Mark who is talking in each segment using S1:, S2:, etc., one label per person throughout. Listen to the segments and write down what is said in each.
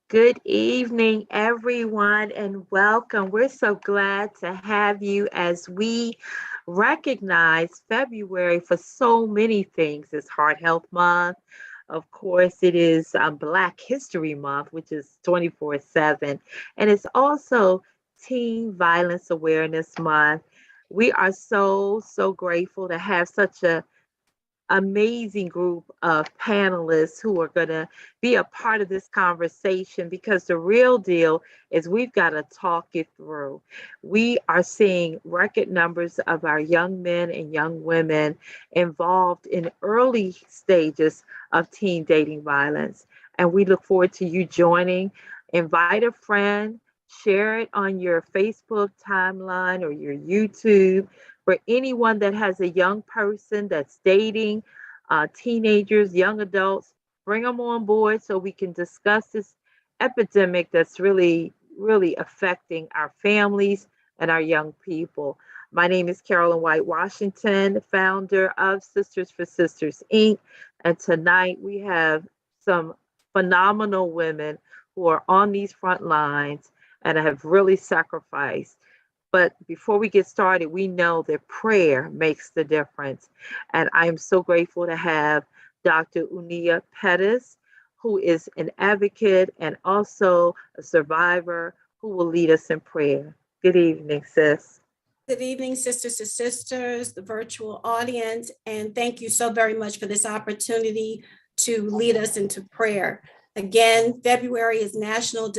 S1: Good evening, everyone, and welcome. We're so glad to have you as we recognize February for so many things. It's Heart Health Month. Of course, it is Black History Month, which is 24/7. And it's also Teen Violence Awareness Month. We are so grateful to have such a amazing group of panelists who are going to be a part of this conversation because the real deal is we've got to talk it through. We are seeing record numbers of our young men and young women involved in early stages of teen dating violence. And we look forward to you joining. Invite a friend, share it on your Facebook timeline or your YouTube for anyone that has a young person that's dating, teenagers, young adults, bring them on board so we can discuss this epidemic that's really affecting our families and our young people. My name is Carolyn White Washington, founder of Sisters for Sisters Inc. And tonight we have some phenomenal women who are on these front lines and have really sacrificed. But before we get started, we know that prayer makes the difference. And I am so grateful to have Dr. Unia Pettis, who is an advocate and also a survivor who will lead us in prayer. Good evening, sis.
S2: Good evening, sisters to sisters, the virtual audience, and thank you so very much for this opportunity to lead us into prayer. Again, February is National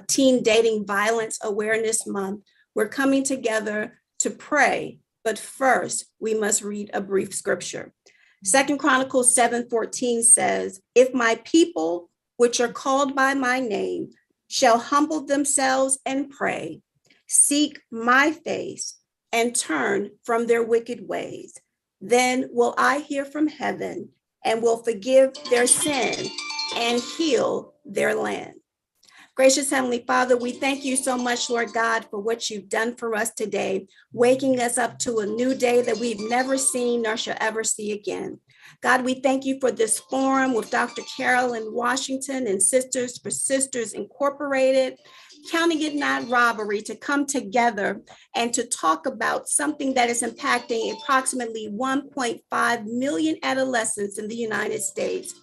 S2: Teen Dating Violence Awareness Month. We're coming together to pray, but first we must read a brief scripture. 2 Chronicles 7:14 says, "If my people, which are called by my name, shall humble themselves and pray, seek my face, and turn from their wicked ways, then will I hear from heaven and will forgive their sin and heal their land." Gracious Heavenly Father, we thank you so much, Lord God, for what you've done for us today, waking us up to a new day that we've never seen nor shall ever see again. God, we thank you for this forum with Dr. Carolyn Washington and Sisters for Sisters Incorporated, counting it not robbery to come together and to talk about something that is impacting approximately 1.5 million adolescents in the United States.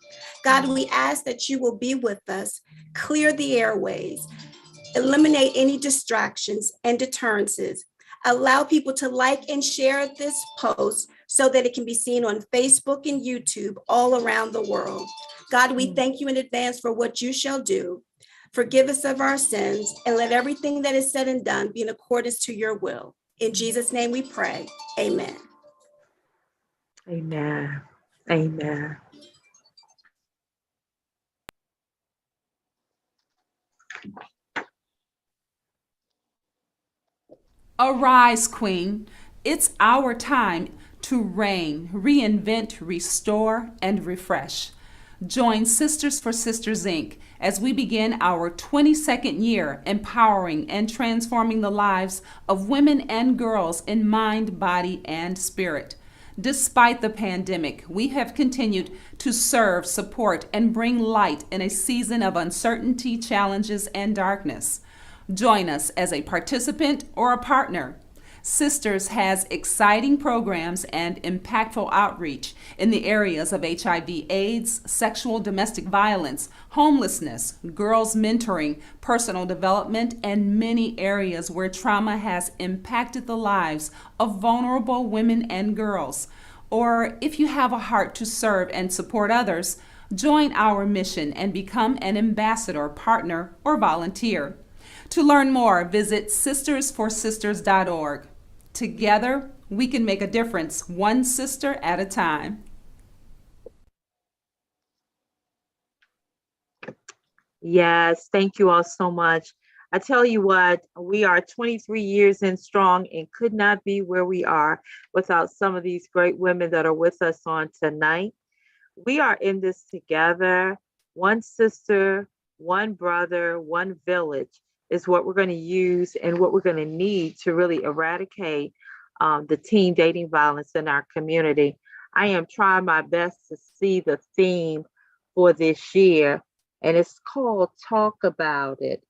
S2: God, we ask that you will be with us, clear the airways, eliminate any distractions and deterrences. Allow people to like and share this post so that it can be seen on Facebook and YouTube all around the world. God, we thank you in advance for what you shall do. Forgive us of our sins and let everything that is said and done be in accordance to your will. In Jesus' name we pray. Amen.
S1: Amen. Amen.
S3: Arise, Queen. It's our time to reign, reinvent, restore, and refresh. Join Sisters for Sisters Inc. as we begin our 22nd year empowering and transforming the lives of women and girls in mind, body, and spirit. Despite the pandemic, we have continued to serve, support, and bring light in a season of uncertainty, challenges, and darkness. Join us as a participant or a partner. Sisters has exciting programs and impactful outreach in the areas of HIV/AIDS, sexual domestic violence, homelessness, girls mentoring, personal development, and many areas where trauma has impacted the lives of vulnerable women and girls. Or if you have a heart to serve and support others, join our mission and become an ambassador, partner, or volunteer. To learn more, visit sistersforsisters.org. Together, we can make a difference, one sister at a time.
S1: Yes, thank you all so much. I tell you what, we are 23 years in strong and could not be where we are without some of these great women that are with us on tonight. We are in this together. One sister, one brother, one village is what we're going to use and what we're going to need to really eradicate the teen dating violence in our community. I am trying my best to see the theme for this year. and it's called Talk About It.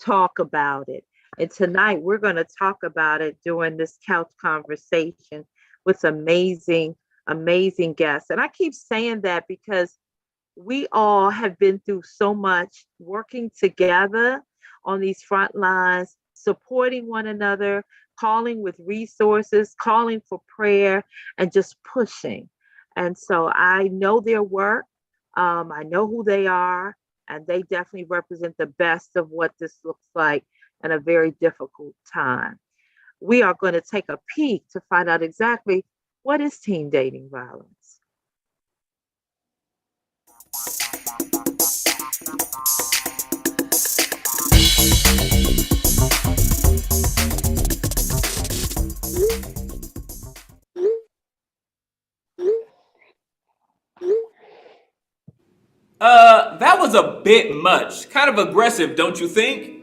S1: Talk About It. And tonight we're going to talk about it during this couch conversation with amazing, amazing guests. And I keep saying that because we all have been through so much working together on these front lines, supporting one another, calling with resources, calling for prayer, and just pushing. And so I know their work. I know who they are, and they definitely represent the best of what this looks like in a very difficult time. We are going to take a peek to find out exactly what is teen dating violence.
S4: That was a bit much. Kind of aggressive, don't you think?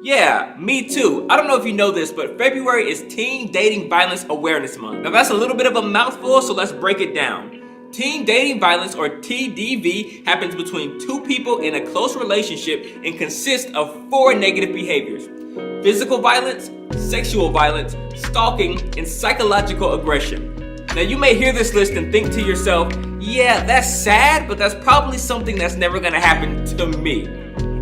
S4: Yeah, me too. I don't know if you know this, but February is Teen Dating Violence Awareness Month. Now that's a little bit of a mouthful, so let's break it down. Teen dating violence, or TDV, happens between two people in a close relationship and consists of 4 negative behaviors: physical violence, sexual violence, stalking, and psychological aggression. Now you may hear this list and think to yourself, yeah, that's sad, but that's probably something that's never gonna happen to me.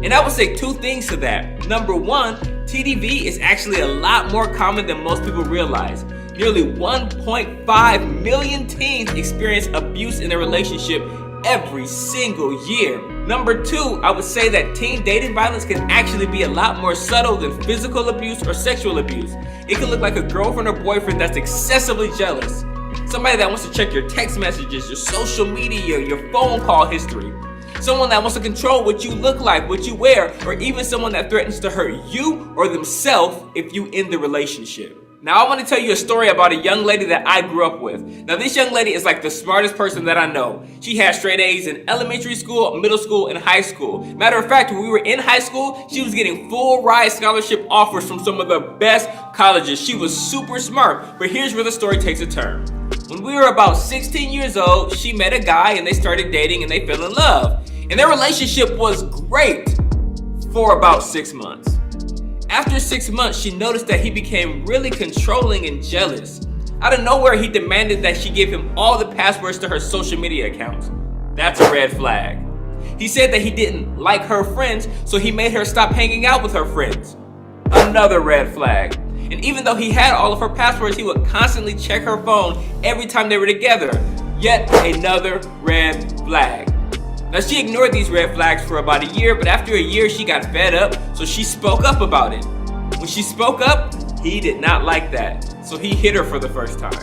S4: And I would say 2 things to that. Number 1, TDV is actually a lot more common than most people realize. Nearly 1.5 million teens experience abuse in a relationship every single year. Number 2, I would say that teen dating violence can actually be a lot more subtle than physical abuse or sexual abuse. It can look like a girlfriend or boyfriend that's excessively jealous. Somebody that wants to check your text messages, your social media, your phone call history. Someone that wants to control what you look like, what you wear, or even someone that threatens to hurt you or themselves if you end the relationship. Now I want to tell you a story about a young lady that I grew up with. Now this young lady is like the smartest person that I know. She had straight A's in elementary school, middle school, and high school. Matter of fact, when we were in high school, she was getting full ride scholarship offers from some of the best colleges. She was super smart, but here's where the story takes a turn. When we were about 16 years old, she met a guy and they started dating and they fell in love. And their relationship was great for about 6 months. After 6 months, she noticed that he became really controlling and jealous. Out of nowhere, he demanded that she give him all the passwords to her social media accounts. That's a red flag. He said that he didn't like her friends, so he made her stop hanging out with her friends. Another red flag. And even though he had all of her passwords, he would constantly check her phone every time they were together. Yet another red flag. Now she ignored these red flags for about a year, but after a year she got fed up, so she spoke up about it. When she spoke up, he did not like that, so he hit her for the first time.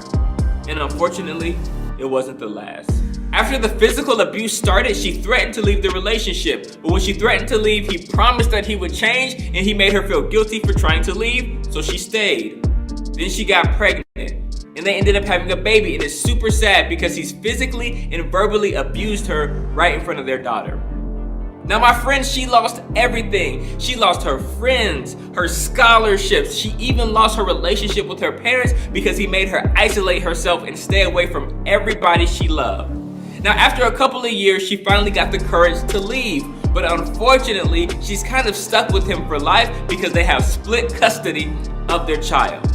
S4: And unfortunately, it wasn't the last. After the physical abuse started, she threatened to leave the relationship. But when she threatened to leave, he promised that he would change, and he made her feel guilty for trying to leave, so she stayed. Then she got pregnant, and they ended up having a baby, and it's super sad because he's physically and verbally abused her right in front of their daughter. Now my friend, she lost everything. She lost her friends, her scholarships. She even lost her relationship with her parents because he made her isolate herself and stay away from everybody she loved. Now after a couple of years, she finally got the courage to leave. But unfortunately, she's kind of stuck with him for life because they have split custody of their child.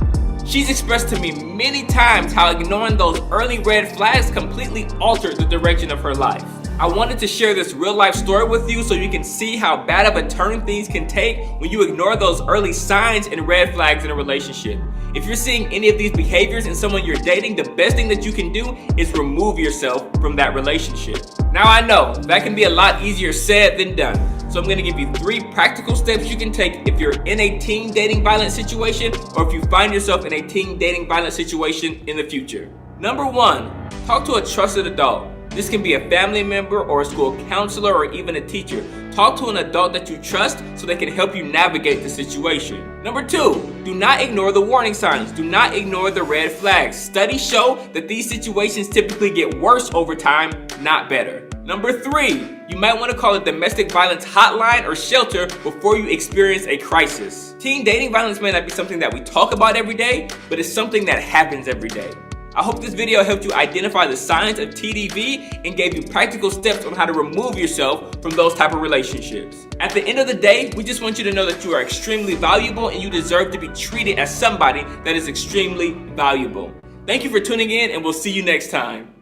S4: She's expressed to me many times how ignoring those early red flags completely altered the direction of her life. I wanted to share this real life story with you so you can see how bad of a turn things can take when you ignore those early signs and red flags in a relationship. If you're seeing any of these behaviors in someone you're dating, the best thing that you can do is remove yourself from that relationship. Now I know that can be a lot easier said than done. So I'm going to give you 3 practical steps you can take if you're in a teen dating violence situation or if you find yourself in a teen dating violence situation in the future. Number 1, talk to a trusted adult. This can be a family member or a school counselor or even a teacher. Talk to an adult that you trust so they can help you navigate the situation. Number 2, do not ignore the warning signs. Do not ignore the red flags. Studies show that these situations typically get worse over time, not better. Number 3, you might want to call a domestic violence hotline or shelter before you experience a crisis. Teen dating violence may not be something that we talk about every day, but it's something that happens every day. I hope this video helped you identify the signs of TDV and gave you practical steps on how to remove yourself from those type of relationships. At the end of the day, we just want you to know that you are extremely valuable and you deserve to be treated as somebody that is extremely valuable. Thank you for tuning in, and we'll see you next time.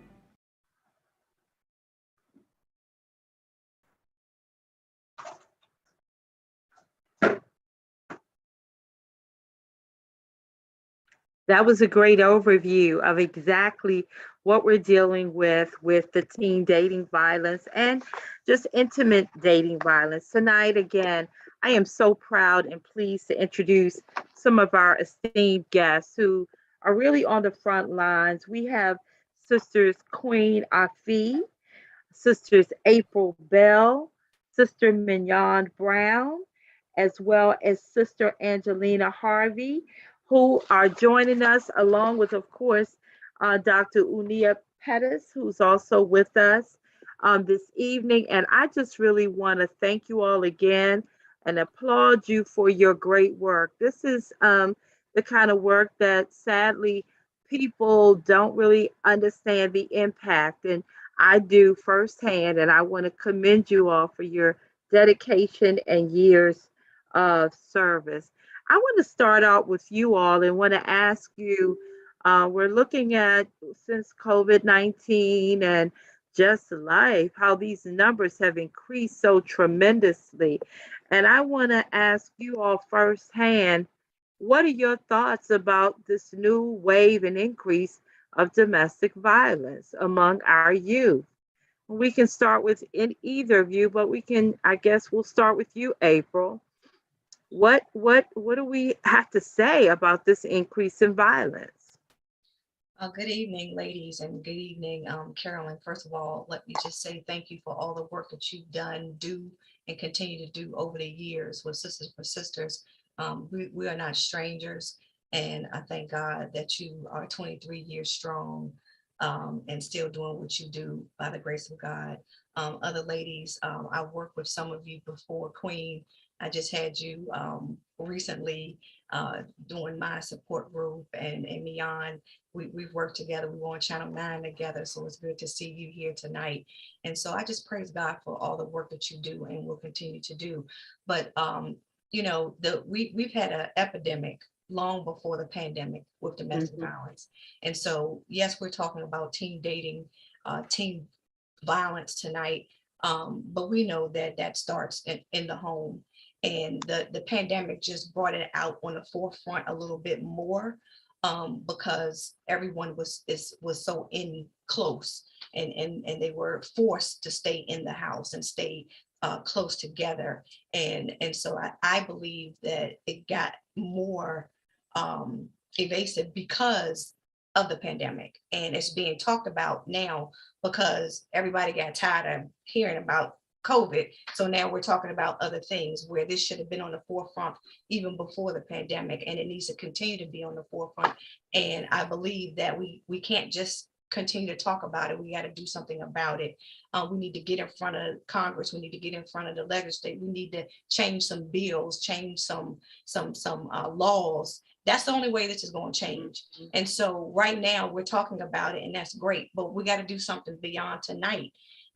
S1: That was a great overview of exactly what we're dealing with the teen dating violence and just intimate dating violence. Tonight, again, I am so proud and pleased to introduce some of our esteemed guests who are really on the front lines. We have Sisters Queen Afi, Sisters April Bell, Sister Mignon Brown, as well as Sister Angelina Harvey, who are joining us, along with, of course, Dr. Unia Pettis, who's also with us this evening. And I just really want to thank you all again and applaud you for your great work. This is the kind of work that sadly people don't really understand the impact. And I do firsthand, and I want to commend you all for your dedication and years of service. I want to start out with you all and want to ask you, we're looking at since COVID-19 and just life, how these numbers have increased so tremendously. And I want to ask you all firsthand, what are your thoughts about this new wave and increase of domestic violence among our youth? We can start with either of you, but I guess we'll start with you, April. What do we have to say about this increase in violence?
S5: Good evening, ladies, and good evening, Carolyn. First of all, let me just say thank you for all the work that you've done, do, and continue to do over the years with Sisters for Sisters. We are not strangers, and I thank God that you are 23 years strong and still doing what you do by the grace of God. Other ladies, I've worked with some of you before. Queen, I just had you recently doing my support group, and Mian, we've worked together. We were on Channel 9 together, so it's good to see you here tonight. And so I just praise God for all the work that you do and will continue to do. But you know, we've had an epidemic long before the pandemic with domestic violence. And so, yes, we're talking about teen dating, teen violence tonight, but we know that that starts in the home. And the pandemic just brought it out on the forefront a little bit more because everyone was so in close, and they were forced to stay in the house and stay close together. And so I believe that it got more evasive because of the pandemic, and it's being talked about now because everybody got tired of hearing about COVID. So now we're talking about other things where this should have been on the forefront even before the pandemic, and it needs to continue to be on the forefront. And I believe that we can't just continue to talk about it. We got to do something about it. We need to get in front of Congress. We need to get in front of the legislature. We need to change some bills, change some laws. That's the only way this is going to change. And so right now we're talking about it, and that's great, but we got to do something beyond tonight.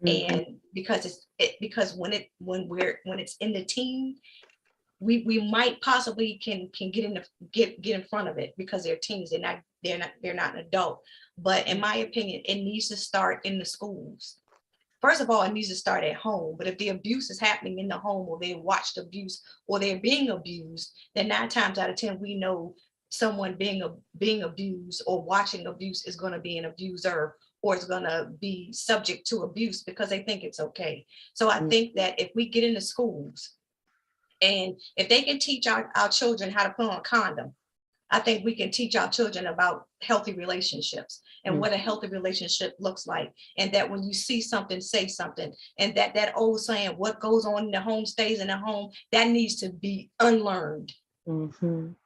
S5: And because because when it's in the teen, we might possibly can get in front of it because they're teens. They're not an adult. But in my opinion, it needs to start in the schools. First of all, it needs to start at home. But if the abuse is happening in the home, or they watched abuse, or they're being abused, then 9 times out of 10 we know someone being abused or watching abuse is going to be an abuser, or is going to be subject to abuse because they think it's okay. So I think that if we get into schools, and if they can teach our children how to put on a condom, I think we can teach our children about healthy relationships and what a healthy relationship looks like. And that when you see something, say something. And that old saying, what goes on in the home stays in the home, that needs to be unlearned.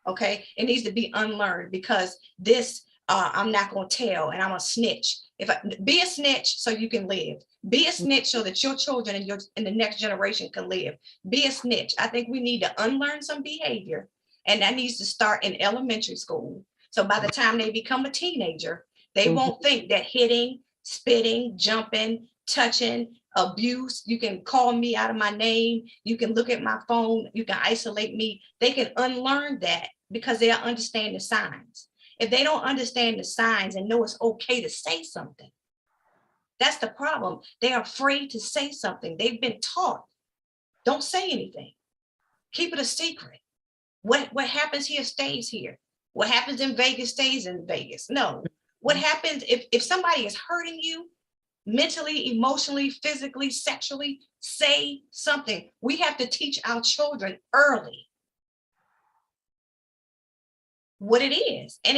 S5: Okay, it needs to be unlearned, because this I'm not going to tell, and I'm a snitch. Be a snitch so you can live. Be a snitch so that your children and the next generation can live. Be a snitch. I think we need to unlearn some behavior, and that needs to start in elementary school. So by the time they become a teenager, They
S1: Mhm.
S5: won't think that hitting, spitting, jumping, touching, abuse, you can call me out of my name, you can look at my phone, you can isolate me. They can unlearn that because they'll understand the signs. If they don't understand the signs and know it's okay to say something, that's the problem. They're afraid to say something. They've been taught, don't say anything. Keep it a secret. What happens here stays here. What happens in Vegas stays in Vegas. No. What happens if somebody is hurting you mentally, emotionally, physically, sexually, say something. We have to teach our children early what it is. And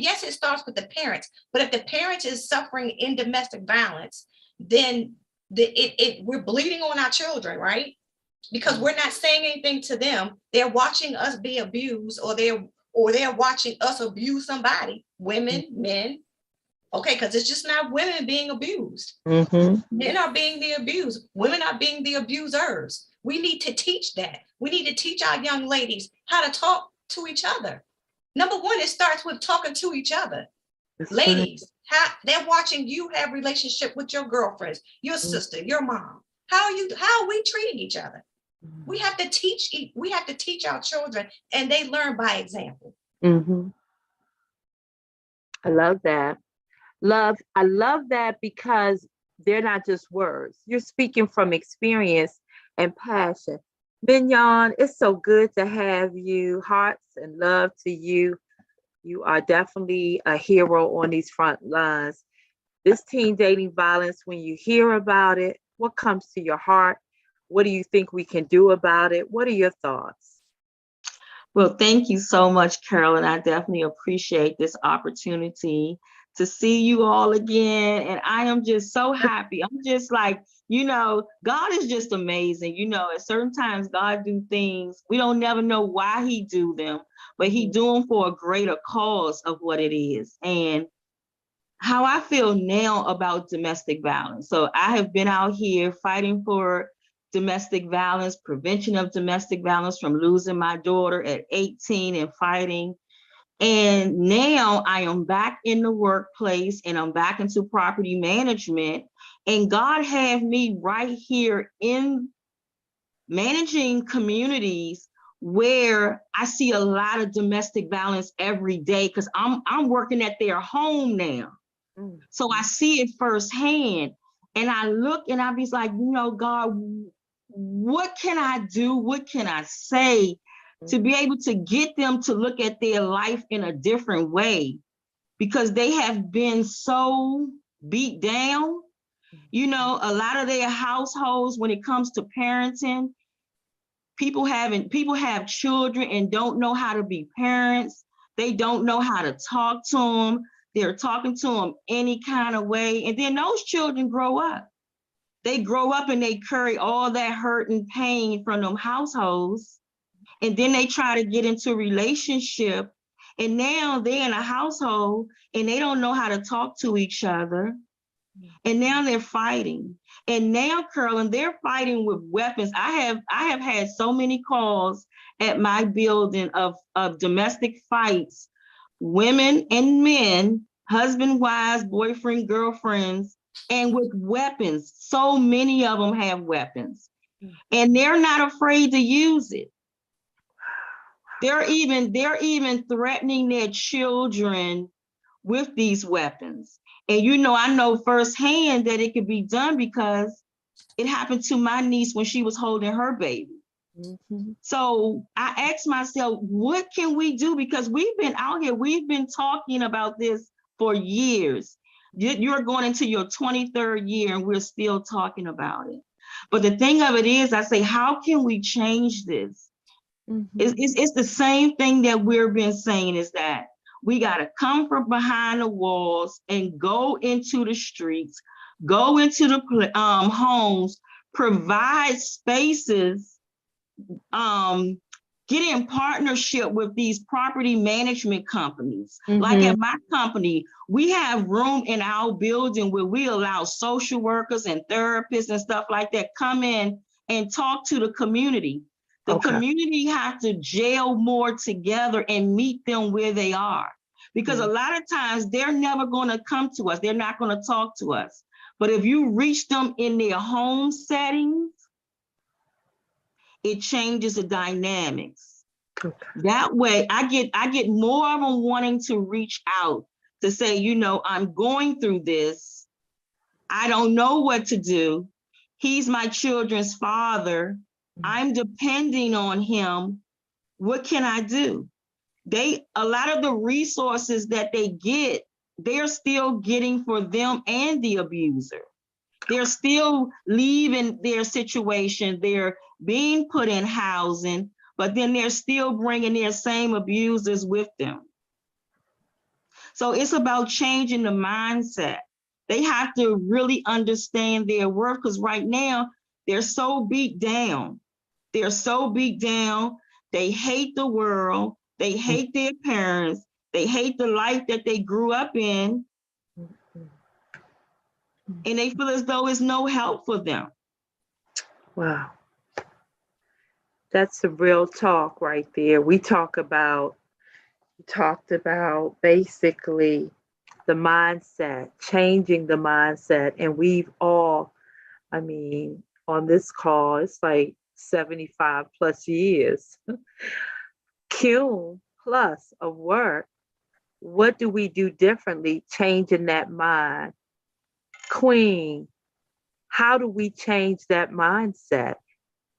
S5: yes, it starts with the parents, but if the parents is suffering in domestic violence, then we're bleeding on our children, right? Because we're not saying anything to them. They're watching us be abused, or they're watching us abuse somebody, women, men. Okay, because it's just not women being abused.
S1: Mhm.
S5: Men are being the abused. Women are being the abusers. We need to teach that. We need to teach our young ladies how to talk to each other. Number one, it starts with talking to each other.
S1: That's right.
S5: Ladies, they're watching you have relationship with your girlfriends, your sister, your mom. How are we treating each other? We have to teach our children, and they learn by example.
S1: Mhm. I love that. I love that because they're not just words. You're speaking from experience and passion. Mignon, it's so good to have you. Hearts and love to you. You are definitely a hero on these front lines. This teen dating violence, when you hear about it, what comes to your heart? What do you think we can do about it? What are your thoughts?
S6: Well, thank you so much, Carolyn. I definitely appreciate this opportunity to see you all again. And I am just so happy. I'm just like, God is just amazing. At certain times, God do things, we don't never know why he do them, but he do them for a greater cause of what it is. And how I feel now about domestic violence. So I have been out here fighting for domestic violence, prevention of domestic violence, from losing my daughter at 18 and fighting. And now I am back in the workplace and I'm back into property management. And God had me right here in managing communities where I see a lot of domestic violence every day, because I'm working at their home now. So I see it firsthand, and I look and I be like, God, what can I do? What can I say to be able to get them to look at their life in a different way? Because they have been so beat down. A lot of their households, when it comes to parenting, people have children and don't know how to be parents. They don't know how to talk to them. They're talking to them any kind of way. And then those children grow up. They grow up and they carry all that hurt and pain from them households. And then they try to get into a relationship. And now they're in a household and they don't know how to talk to each other. And now they're fighting. And now, Carolyn, they're fighting with weapons. I have had so many calls at my building of domestic fights, women and men, husband, wives, boyfriend, girlfriends, and with weapons. So many of them have weapons, and they're not afraid to use it. They're even threatening their children with these weapons. And I know firsthand that it could be done because it happened to my niece when she was holding her baby. Mm-hmm. So I asked myself, what can we do? Because we've been out here, we've been talking about this for years. You're going into your 23rd year and we're still talking about it. But the thing of it is, I say, how can we change this? Mm-hmm. It's the same thing that we've been saying, is that we got to come from behind the walls and go into the streets, go into the homes, provide spaces, get in partnership with these property management companies. Mm-hmm. Like at my company, we have room in our building where we allow social workers and therapists and stuff like that come in and talk to the community. The community have to gel more together and meet them where they are. because a lot of times they're never going to come to us. They're not going to talk to us. But if you reach them in their home settings, it changes the dynamics. That way, I get more of them wanting to reach out to say, you know, I'm going through this. I don't know what to do. He's my children's father. I'm depending on him. What can I do? A lot of the resources that they get, they're still getting for them and the abuser. They're still leaving their situation. They're being put in housing, but then they're still bringing their same abusers with them. So it's about changing the mindset. They have to really understand their worth, because right now they're so beat down. They're so beat down. They hate the world. They hate their parents. They hate the life that they grew up in. And they feel as though it's no help for them.
S1: Wow. That's the real talk right there. We talked about basically the mindset, changing the mindset. And we've all, I mean, on this call, it's like 75 plus years. Q plus of work. What do we do differently, changing that mind? Queen, how do we change that mindset?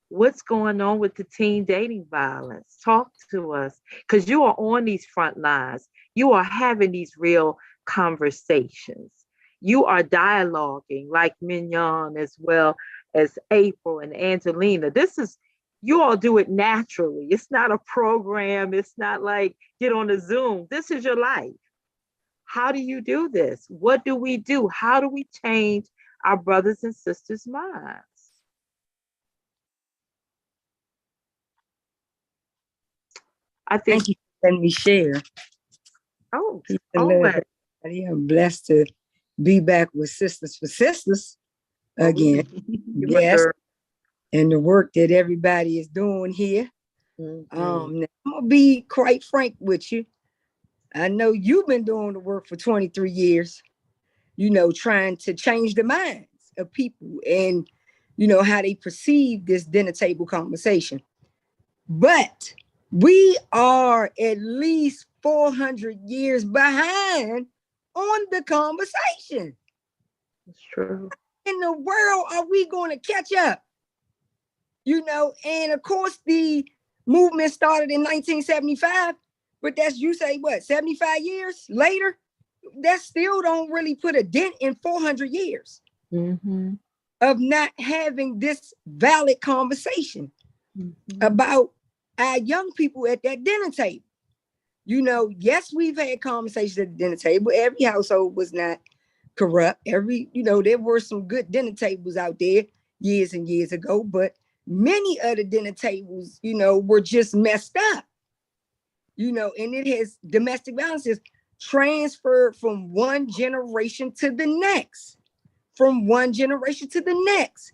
S1: What's going on with the teen dating violence? Talk to us, because you are on these front lines. You are having these real conversations. You are dialoguing like Mignon as well as April and Angelina. You all do it naturally. It's not a program. It's not like get on a Zoom. This is your life. How do you do this? What do we do? How do we change our brothers and sisters' minds? I think.
S7: Thank you for letting me share.
S1: Oh,
S7: Peace and love, everybody. I'm blessed to be back with Sisters for Sisters again. Yes, and the work that everybody is doing here. Now, I'm gonna be quite frank with you. I know you've been doing the work for 23 years, you know, trying to change the minds of people and, you know, how they perceive this dinner table conversation. But we are at least 400 years behind on the conversation.
S1: That's true.
S7: In the world are we going to catch up? You know, and of course the movement started in 1975, but that's, you say what, 75 years later? That still don't really put a dent in 400 years of not having this valid conversation about our young people at that dinner table. You know, yes, we've had conversations at the dinner table. Every household was not corrupt. You know, there were some good dinner tables out there years and years ago, but many of the dinner tables, you know, were just messed up. You know, and domestic violence is transferred from one generation to the next, from one generation to the next.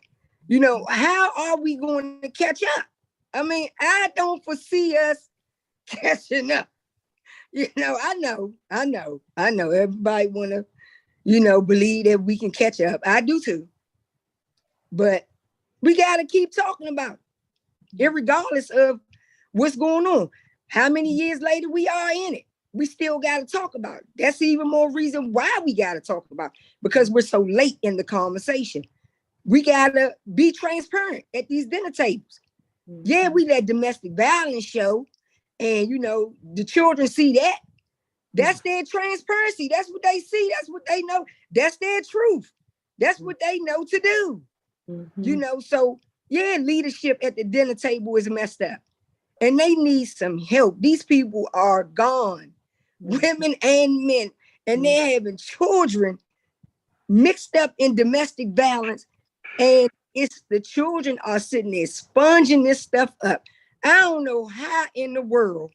S7: You know, how are we going to catch up? I mean, I don't foresee us catching up. You know, I know. Everybody want to, you know, believe that we can catch up. I do too. But we got to keep talking about it, regardless of what's going on. How many years later we are in it, we still got to talk about it. That's even more reason why we got to talk about it, because we're so late in the conversation. We got to be transparent at these dinner tables. Yeah, we let domestic violence show, and, you know, the children see that. That's their transparency. That's what they see. That's what they know. That's their truth. That's what they know to do. You know, so yeah, leadership at the dinner table is messed up. And they need some help. These people are gone, women and men, and they're having children mixed up in domestic violence. And it's the children are sitting there sponging this stuff up. I don't know how in the world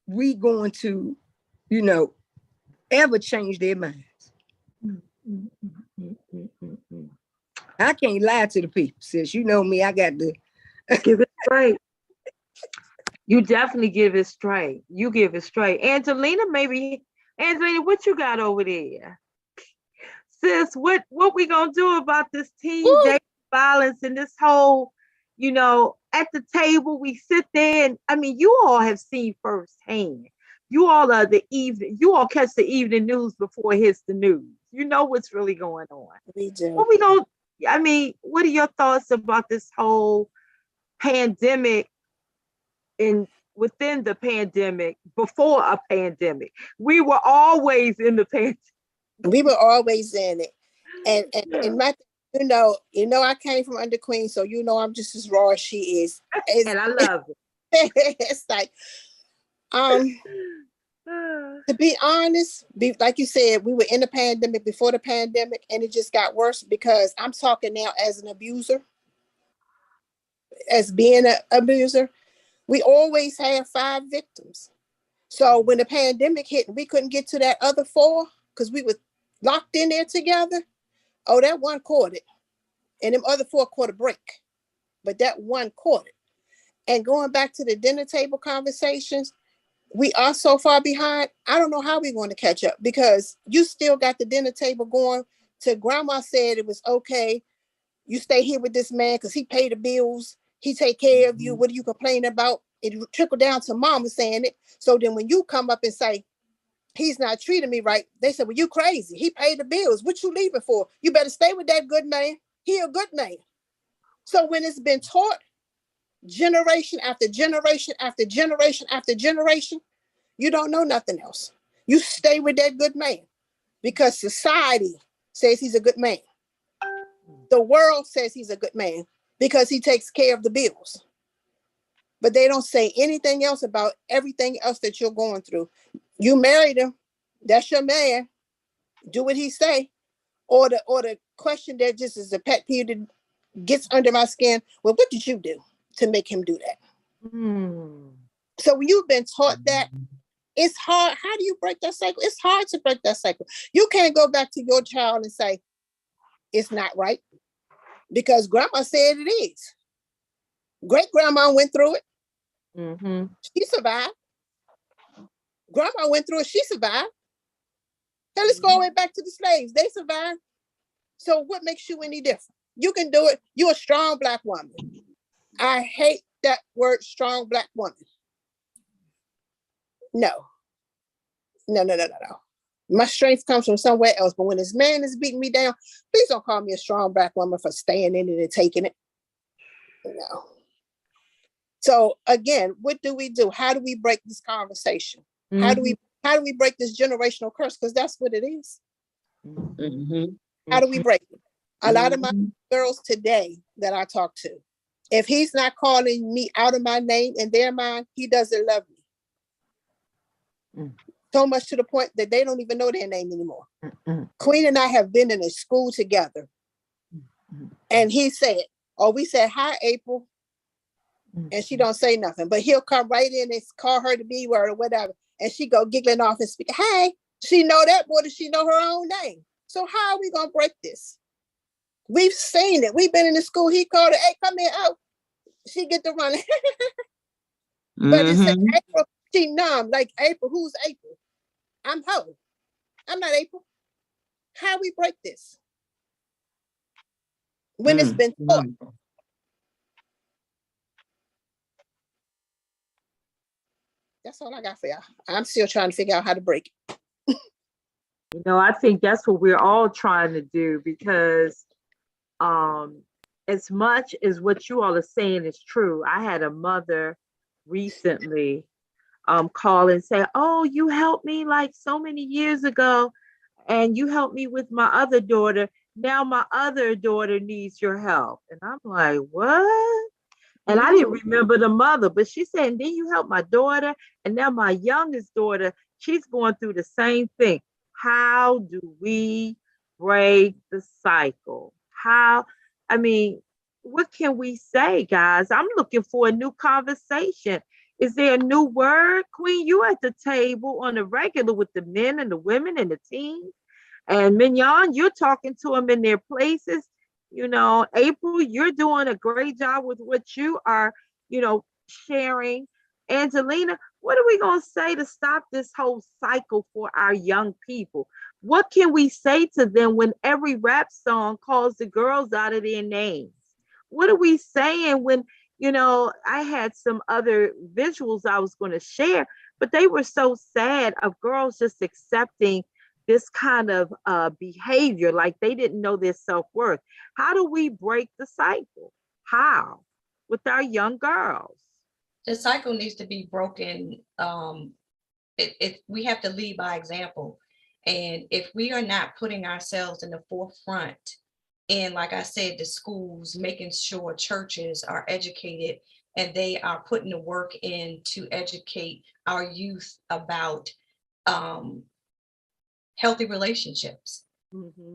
S7: we going to, you know, ever change their minds. I can't lie to the people, sis. You know me, I got to
S1: give it right. You definitely give it straight. You give it straight. Angelina, what you got over there? Sis, what we gonna do about this teen
S7: Woo!
S1: dating violence and this whole, at the table we sit there and I mean, you all have seen firsthand. You all catch the evening news before it hits the news. You know what's really going on.
S7: We do.
S1: What we gonna I mean, what are your thoughts about this whole pandemic in within the pandemic, before a pandemic? We were always in the pandemic.
S7: We were always in it. And
S1: Yeah.
S7: my, I came from under Queen, so I'm just as raw as she is.
S1: And I love
S7: It's like, um,
S1: it.
S7: to be honest, like you said, we were in the pandemic before the pandemic, and it just got worse because I'm talking now as an abuser, as being an abuser. We always had 5 victims. So when the pandemic hit, we couldn't get to that other 4 because we were locked in there together. Oh, that one caught it. And them other 4 caught a break. But that one caught it. And going back to the dinner table conversations, we are so far behind. I don't know how we're going to catch up because you still got the dinner table going to grandma said it was okay. You stay here with this man because he paid the bills. He take care of you. What are you complaining about? It trickled down to mama saying it. So then when you come up and say, he's not treating me right, they said, well, you crazy. He paid the bills. What you leaving for? You better stay with that good man. He a good man. So when it's been taught generation after generation after generation after generation, you don't know nothing else. You stay with that good man because society says he's a good man. The world says he's a good man because he takes care of the bills. But they don't say anything else about everything else that you're going through. You married him. That's your man. Do what he say. Or the question that just is a pet peeve that gets under my skin. Well, what did you do to make him do that? So when you've been taught that, it's hard. How do you break that cycle? It's hard to break that cycle. You can't go back to your child and say, it's not right. Because grandma said it is. Great grandma went through it.
S1: Mm-hmm.
S7: She survived. Grandma went through it. She survived. Hell, let's go way back to the slaves. They survived. So what makes you any different? You can do it. You're a strong Black woman. I hate that word, strong Black woman. No. My strength comes from somewhere else. But when this man is beating me down, please don't call me a strong Black woman for staying in it and taking it. No. So again, what do we do? How do we break this conversation?
S1: Mm-hmm.
S7: How do we break this generational curse? Because that's what it is.
S6: Mm-hmm.
S7: How do we break it? A lot of my girls today that I talk to, if he's not calling me out of my name in their mind, he doesn't love me. So much to the point that they don't even know their name anymore. Queen and I have been in a school together. And he said, we said, hi, April. And she don't say nothing, but he'll come right in and call her the B word or whatever. And she go giggling off and speak, hey, she know that more than she know her own name. So how are we going to break this? We've seen it. We've been in the school. He called her, hey, come here. Oh, she get to running. But it's like April, she numb. Like, April, who's April? I'm her. I'm not April. How we break this? When it's been taught. That's all I got for y'all. I'm still trying to figure out how to break it.
S1: I think that's what we're all trying to do because as much as what you all are saying is true, I had a mother recently call and say, oh, you helped me like so many years ago and you helped me with my other daughter. Now my other daughter needs your help. And I'm like, what? And I didn't remember the mother, but she said, and then you help my daughter. And now my youngest daughter, she's going through the same thing. How do we break the cycle? What can we say, guys? I'm looking for a new conversation. Is there a new word? Queen, you at the table on the regular with the men and the women and the teens. And Mignon, you're talking to them in their places. April, you're doing a great job with what you are, sharing. Angelina, what are we going to say to stop this whole cycle for our young people? What can we say to them when every rap song calls the girls out of their names? What are we saying when, I had some other visuals I was going to share, but they were so sad of girls just accepting this kind of behavior, like they didn't know their self-worth. How do we break the cycle? How? With our young girls.
S5: The cycle needs to be broken. We have to lead by example. And if we are not putting ourselves in the forefront, and like I said, the schools, making sure churches are educated and they are putting the work in to educate our youth about healthy relationships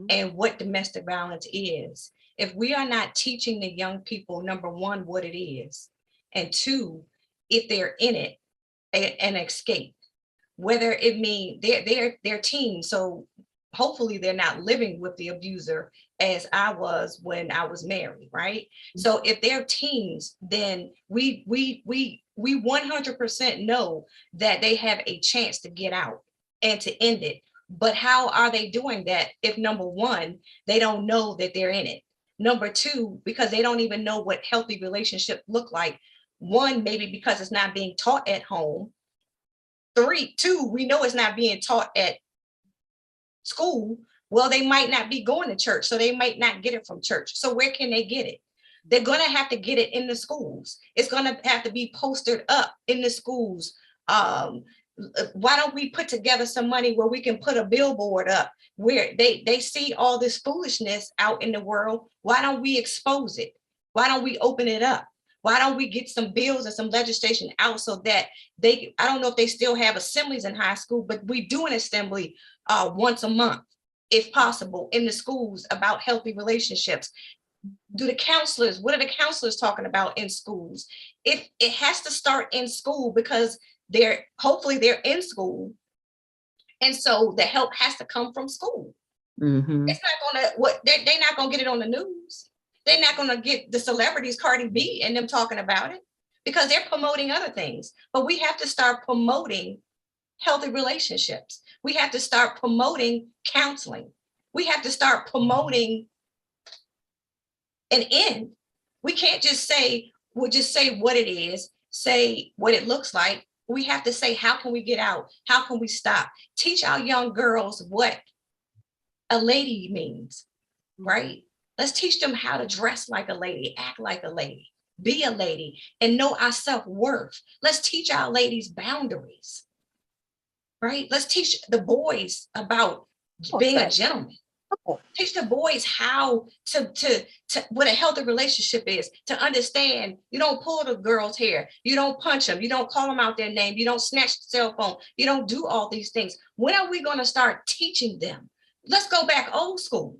S5: and what domestic violence is. If we are not teaching the young people, number one, what it is, and two, if they're in it, an escape, whether it means they're teens. So hopefully they're not living with the abuser as I was when I was married, right? So if they're teens, then we 100% know that they have a chance to get out and to end it. But how are they doing that if, number one, they don't know that they're in it? Number two, because they don't even know what healthy relationships look like. One, maybe because it's not being taught at home. Two, we know it's not being taught at school. Well, they might not be going to church, so they might not get it from church. So where can they get it? They're going to have to get it in the schools. It's going to have to be posted up in the schools. Why don't we put together some money where we can put a billboard up where they see all this foolishness out in the world? Why don't we expose it? Why don't we open it up? Why don't we get some bills and some legislation out so that I don't know if they still have assemblies in high school, but we do an assembly once a month, if possible, in the schools about healthy relationships. What are the counselors talking about in schools? It has to start in school because hopefully they're in school. And so the help has to come from school. It's not they're not gonna get it on the news. They're not gonna get the celebrities, Cardi B and them talking about it because they're promoting other things. But we have to start promoting healthy relationships. We have to start promoting counseling. We have to start promoting an end. We can't just say, we'll just say what it is, say what it looks like. We have to say, how can we get out? How can we stop? Teach our young girls what a lady means, right? Let's teach them how to dress like a lady, act like a lady, be a lady, and know our self-worth. Let's teach our ladies boundaries, right? Let's teach the boys about being a gentleman. Teach the boys how to what a healthy relationship is, to understand you don't pull the girl's hair, you don't punch them, you don't call them out their name, you don't snatch the cell phone, you don't do all these things. When are we going to start teaching them? Let's go back old school.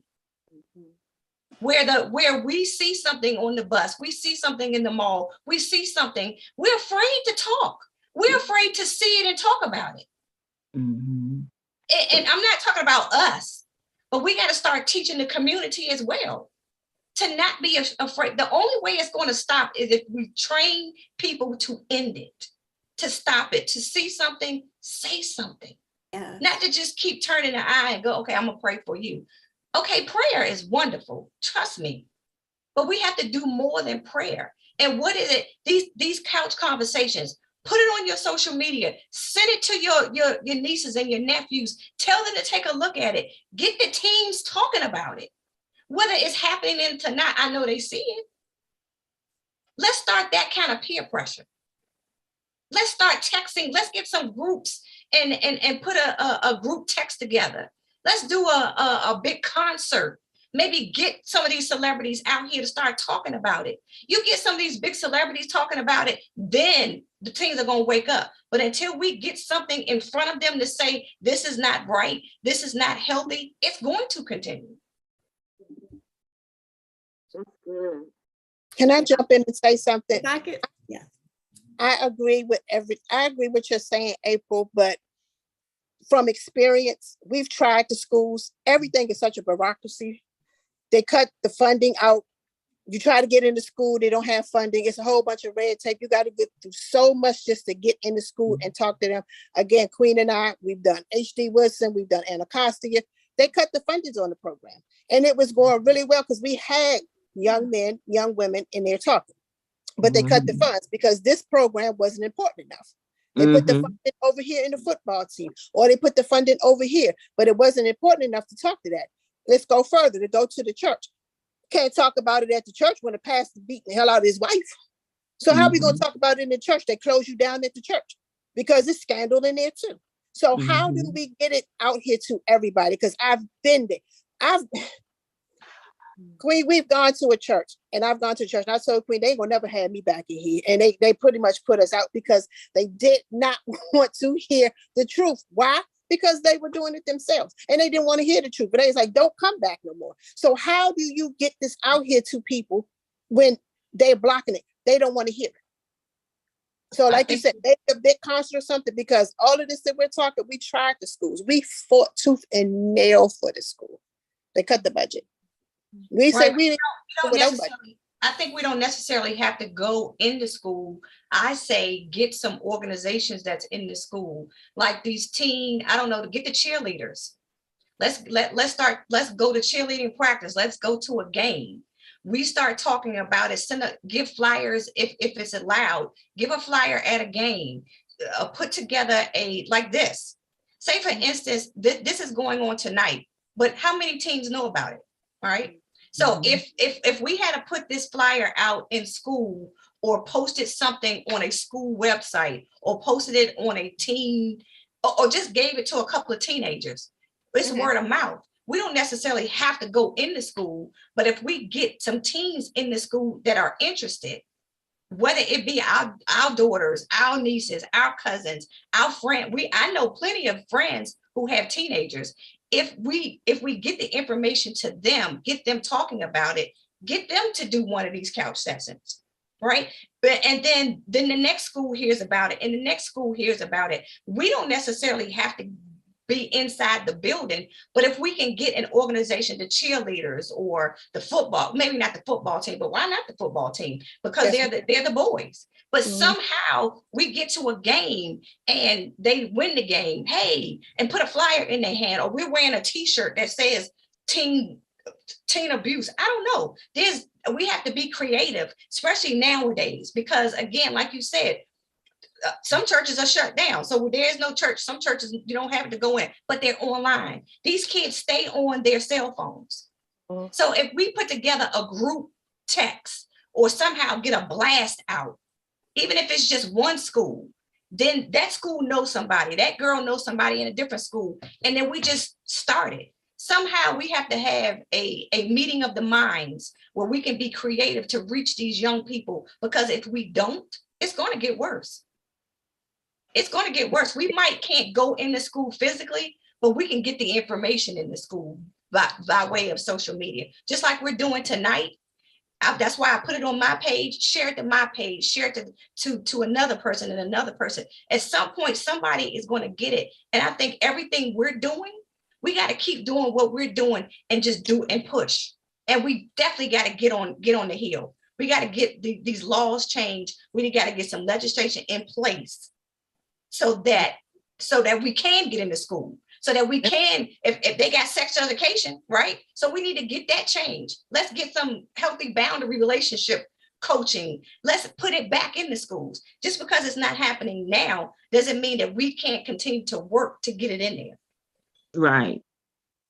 S5: Where we see something on the bus, we see something in the mall, we see something, we're afraid to talk. We're afraid to see it and talk about it. And I'm not talking about us, but we got to start teaching the community as well to not be afraid. The only way it's going to stop is if we train people to end it, to stop it, to see something, say something. Yeah. Not to just keep turning the eye and go, okay, I'm going to pray for you. Okay, prayer is wonderful, trust me, but we have to do more than prayer. And what is it? These couch conversations, put it on your social media, send it to your nieces and your nephews, tell them to take a look at it, get the teens talking about it. Whether it's happening or not, I know they see it. Let's start that kind of peer pressure. Let's start texting, let's get some groups and put a group text together. Let's do a big concert. Maybe get some of these celebrities out here to start talking about it. You get some of these big celebrities talking about it, then the teens are going to wake up. But until we get something in front of them to say, this is not right, this is not healthy, it's going to continue.
S1: That's good.
S8: Can I jump in and say something?
S2: Yeah.
S8: I agree with what you're saying, April, but from experience, we've tried the schools. Everything is such a bureaucracy. They cut the funding out You try to get into school, they don't have funding. It's a whole bunch of red tape. You got to get through so much just to get into school and talk to them. Again, Queen and I, we've done H.D. Woodson, we've done Anacostia. They cut the fundings on the program. And it was going really well because we had young men, young women in there talking. But they cut the funds because this program wasn't important enough. They put the funding over here in the football team, or they put the funding over here, but it wasn't important enough to talk to that. Let's go further, to go to the church. Can't talk about it at the church when the pastor beating the hell out of his wife. So how are we going to talk about it in the church? They close you down at the church because it's scandal in there too. So how do we get it out here to everybody? Because I've been there. Queen, we've gone to a church, and I've gone to a church, and I told Queen, they ain't gonna never have me back in here. And they pretty much put us out because they did not want to hear the truth. Why? Because they were doing it themselves and they didn't want to hear the truth. But they was like, don't come back no more. So how do you get this out here to people when they're blocking it? They don't want to hear it. So like you said, they a big concert or something, because all of this that we're talking, we tried the schools. We fought tooth and nail for the school. They cut the budget. We said we
S5: don't necessarily, I think we don't necessarily have to go into school. I say get some organizations that's in the school, like these teen, I don't know, to get the cheerleaders. Let's go to cheerleading practice. Let's go to a game. We start talking about it, give flyers if it's allowed, give a flyer at a game, put together like this. Say for instance, this is going on tonight, but how many teams know about it? All right. So if we had to put this flyer out in school, or posted something on a school website, or posted it on a teen, or just gave it to a couple of teenagers, it's word of mouth. We don't necessarily have to go into school, but if we get some teens in the school that are interested, whether it be our daughters, our nieces, our cousins, our friends, I know plenty of friends who have teenagers. If we get the information to them, get them talking about it, get them to do one of these couch sessions, right? And then the next school hears about it, and the next school hears about it. We don't necessarily have to be inside the building, but if we can get an organization, the cheerleaders or the football, maybe not the football team, but why not the football team? Because they're the boys. But somehow we get to a game and they win the game, hey, and put a flyer in their hand, or we're wearing a t-shirt that says teen abuse. I don't know. We have to be creative, especially nowadays, because again, like you said, some churches are shut down. So there's no church. Some churches, you don't have to go in, but they're online. These kids stay on their cell phones. So if we put together a group text or somehow get a blast out, even if it's just one school, then that school knows somebody, that girl knows somebody in a different school. And then we just started. Somehow we have to have a meeting of the minds where we can be creative to reach these young people, because if we don't, it's going to get worse. It's going to get worse. We can't go into school physically, but we can get the information in the school by way of social media, just like we're doing tonight. That's why I put it on my page, share it to my page, share it to another person and another person. At some point, somebody is going to get it. And I think everything we're doing, we got to keep doing what we're doing and just do and push. And we definitely got to get on the hill. We got to get these laws changed. We got to get some legislation in place so that we can get into school, so that we can, if they got sex education, right? So we need to get that changed. Let's get some healthy boundary relationship coaching. Let's put it back in the schools. Just because it's not happening now doesn't mean that we can't continue to work to get it in there.
S6: Right.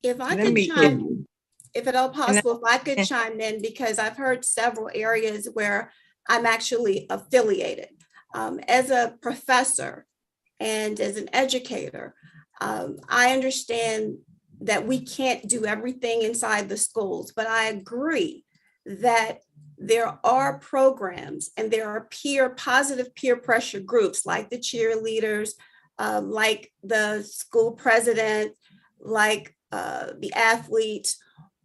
S2: If I could chime, if at all possible, if I could chime in, because I've heard several areas where I'm actually affiliated. As a professor and as an educator, I understand that we can't do everything inside the schools, but I agree that there are programs and there are positive peer pressure groups like the cheerleaders, like the school president, like the athletes,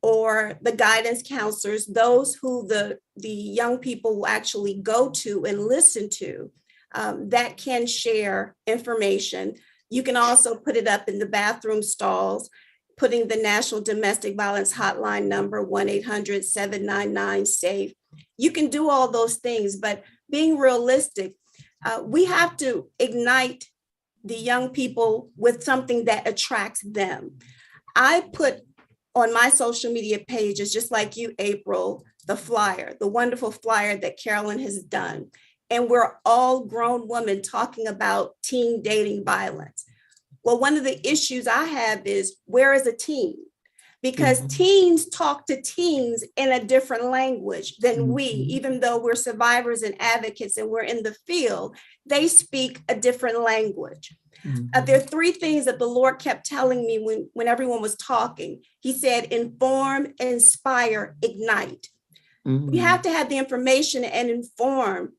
S2: or the guidance counselors, those who the young people will actually go to and listen to, that can share information. You can also put it up in the bathroom stalls, putting the National Domestic Violence Hotline number 1-800-799-SAFE You can do all those things, but being realistic, we have to ignite the young people with something that attracts them. I put on my social media pages, just like you, April, the flyer, the wonderful flyer that Carolyn has done. And we're all grown women talking about teen dating violence. Well, one of the issues I have is, where is a teen? Because teens talk to teens in a different language than we, even though we're survivors and advocates and we're in the field, they speak a different language. There are three things that the Lord kept telling me when everyone was talking. He said, inform, inspire, ignite. We have to have the information and inform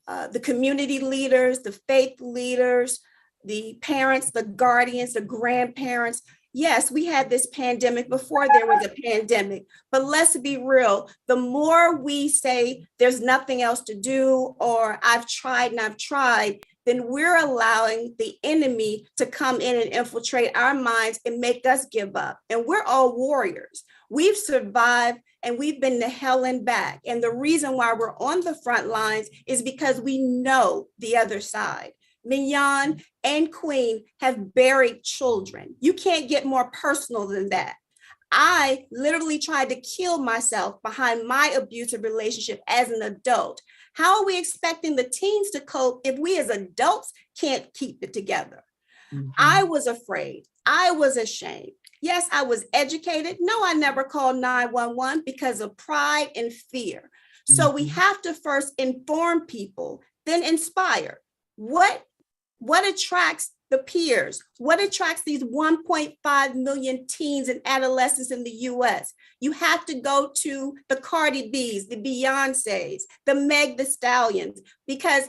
S2: the community leaders, the faith leaders, the parents, the guardians, the grandparents. Yes, we had this pandemic before there was a pandemic, but let's be real. The more we say there's nothing else to do, or I've tried and I've tried, then we're allowing the enemy to come in and infiltrate our minds and make us give up. And we're all warriors. We've survived and we've been to hell and back. And the reason why we're on the front lines is because we know the other side. Mignon and Queen have buried children. You can't get more personal than that. I literally tried to kill myself behind my abusive relationship as an adult. How are we expecting the teens to cope if we as adults can't keep it together? I was afraid. I was ashamed. Yes, I was educated. No, I never called 911 because of pride and fear. So we have to first inform people, then inspire. What attracts the peers? What attracts these 1.5 million teens and adolescents in the US? You have to go to the Cardi B's, the Beyoncés, the Meg Thee Stallions,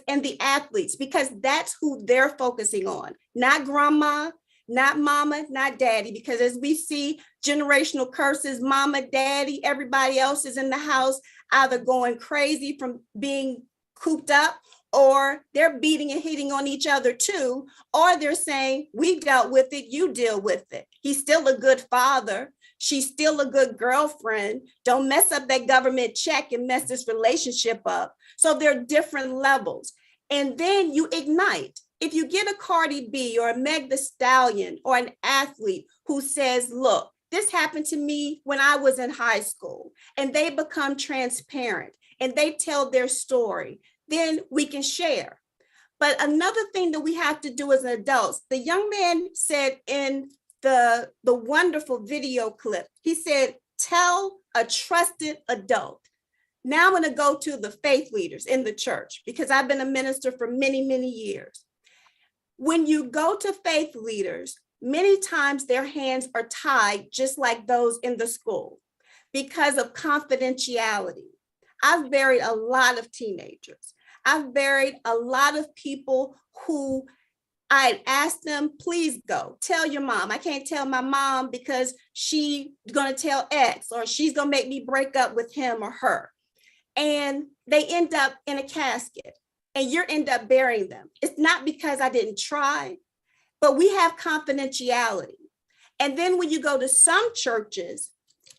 S2: and the athletes, because that's who they're focusing on. Not grandma, not mama, not daddy, because as we see generational curses, mama, daddy, everybody else is in the house, either going crazy from being cooped up, or they're beating and hitting on each other too, or they're saying, we dealt with it, you deal with it. He's still a good father. She's still a good girlfriend. Don't mess up that government check and mess this relationship up. So there are different levels. And then you ignite. If you get a Cardi B or a Meg Thee Stallion or an athlete who says, look, this happened to me when I was in high school, and they become transparent and they tell their story, then we can share. But another thing that we have to do as adults, the young man said in the wonderful video clip, he said, tell a trusted adult. Now I'm going to go to the faith leaders in the church, because I've been a minister for many, many years. When you go to faith leaders, many times their hands are tied just like those in the school because of confidentiality. I've buried a lot of teenagers. I've buried a lot of people who I asked them, please go tell your mom. I can't tell my mom because she's going to tell X, or she's going to make me break up with him or her. And they end up in a casket and you end up burying them. It's not because I didn't try, but we have confidentiality. And then when you go to some churches,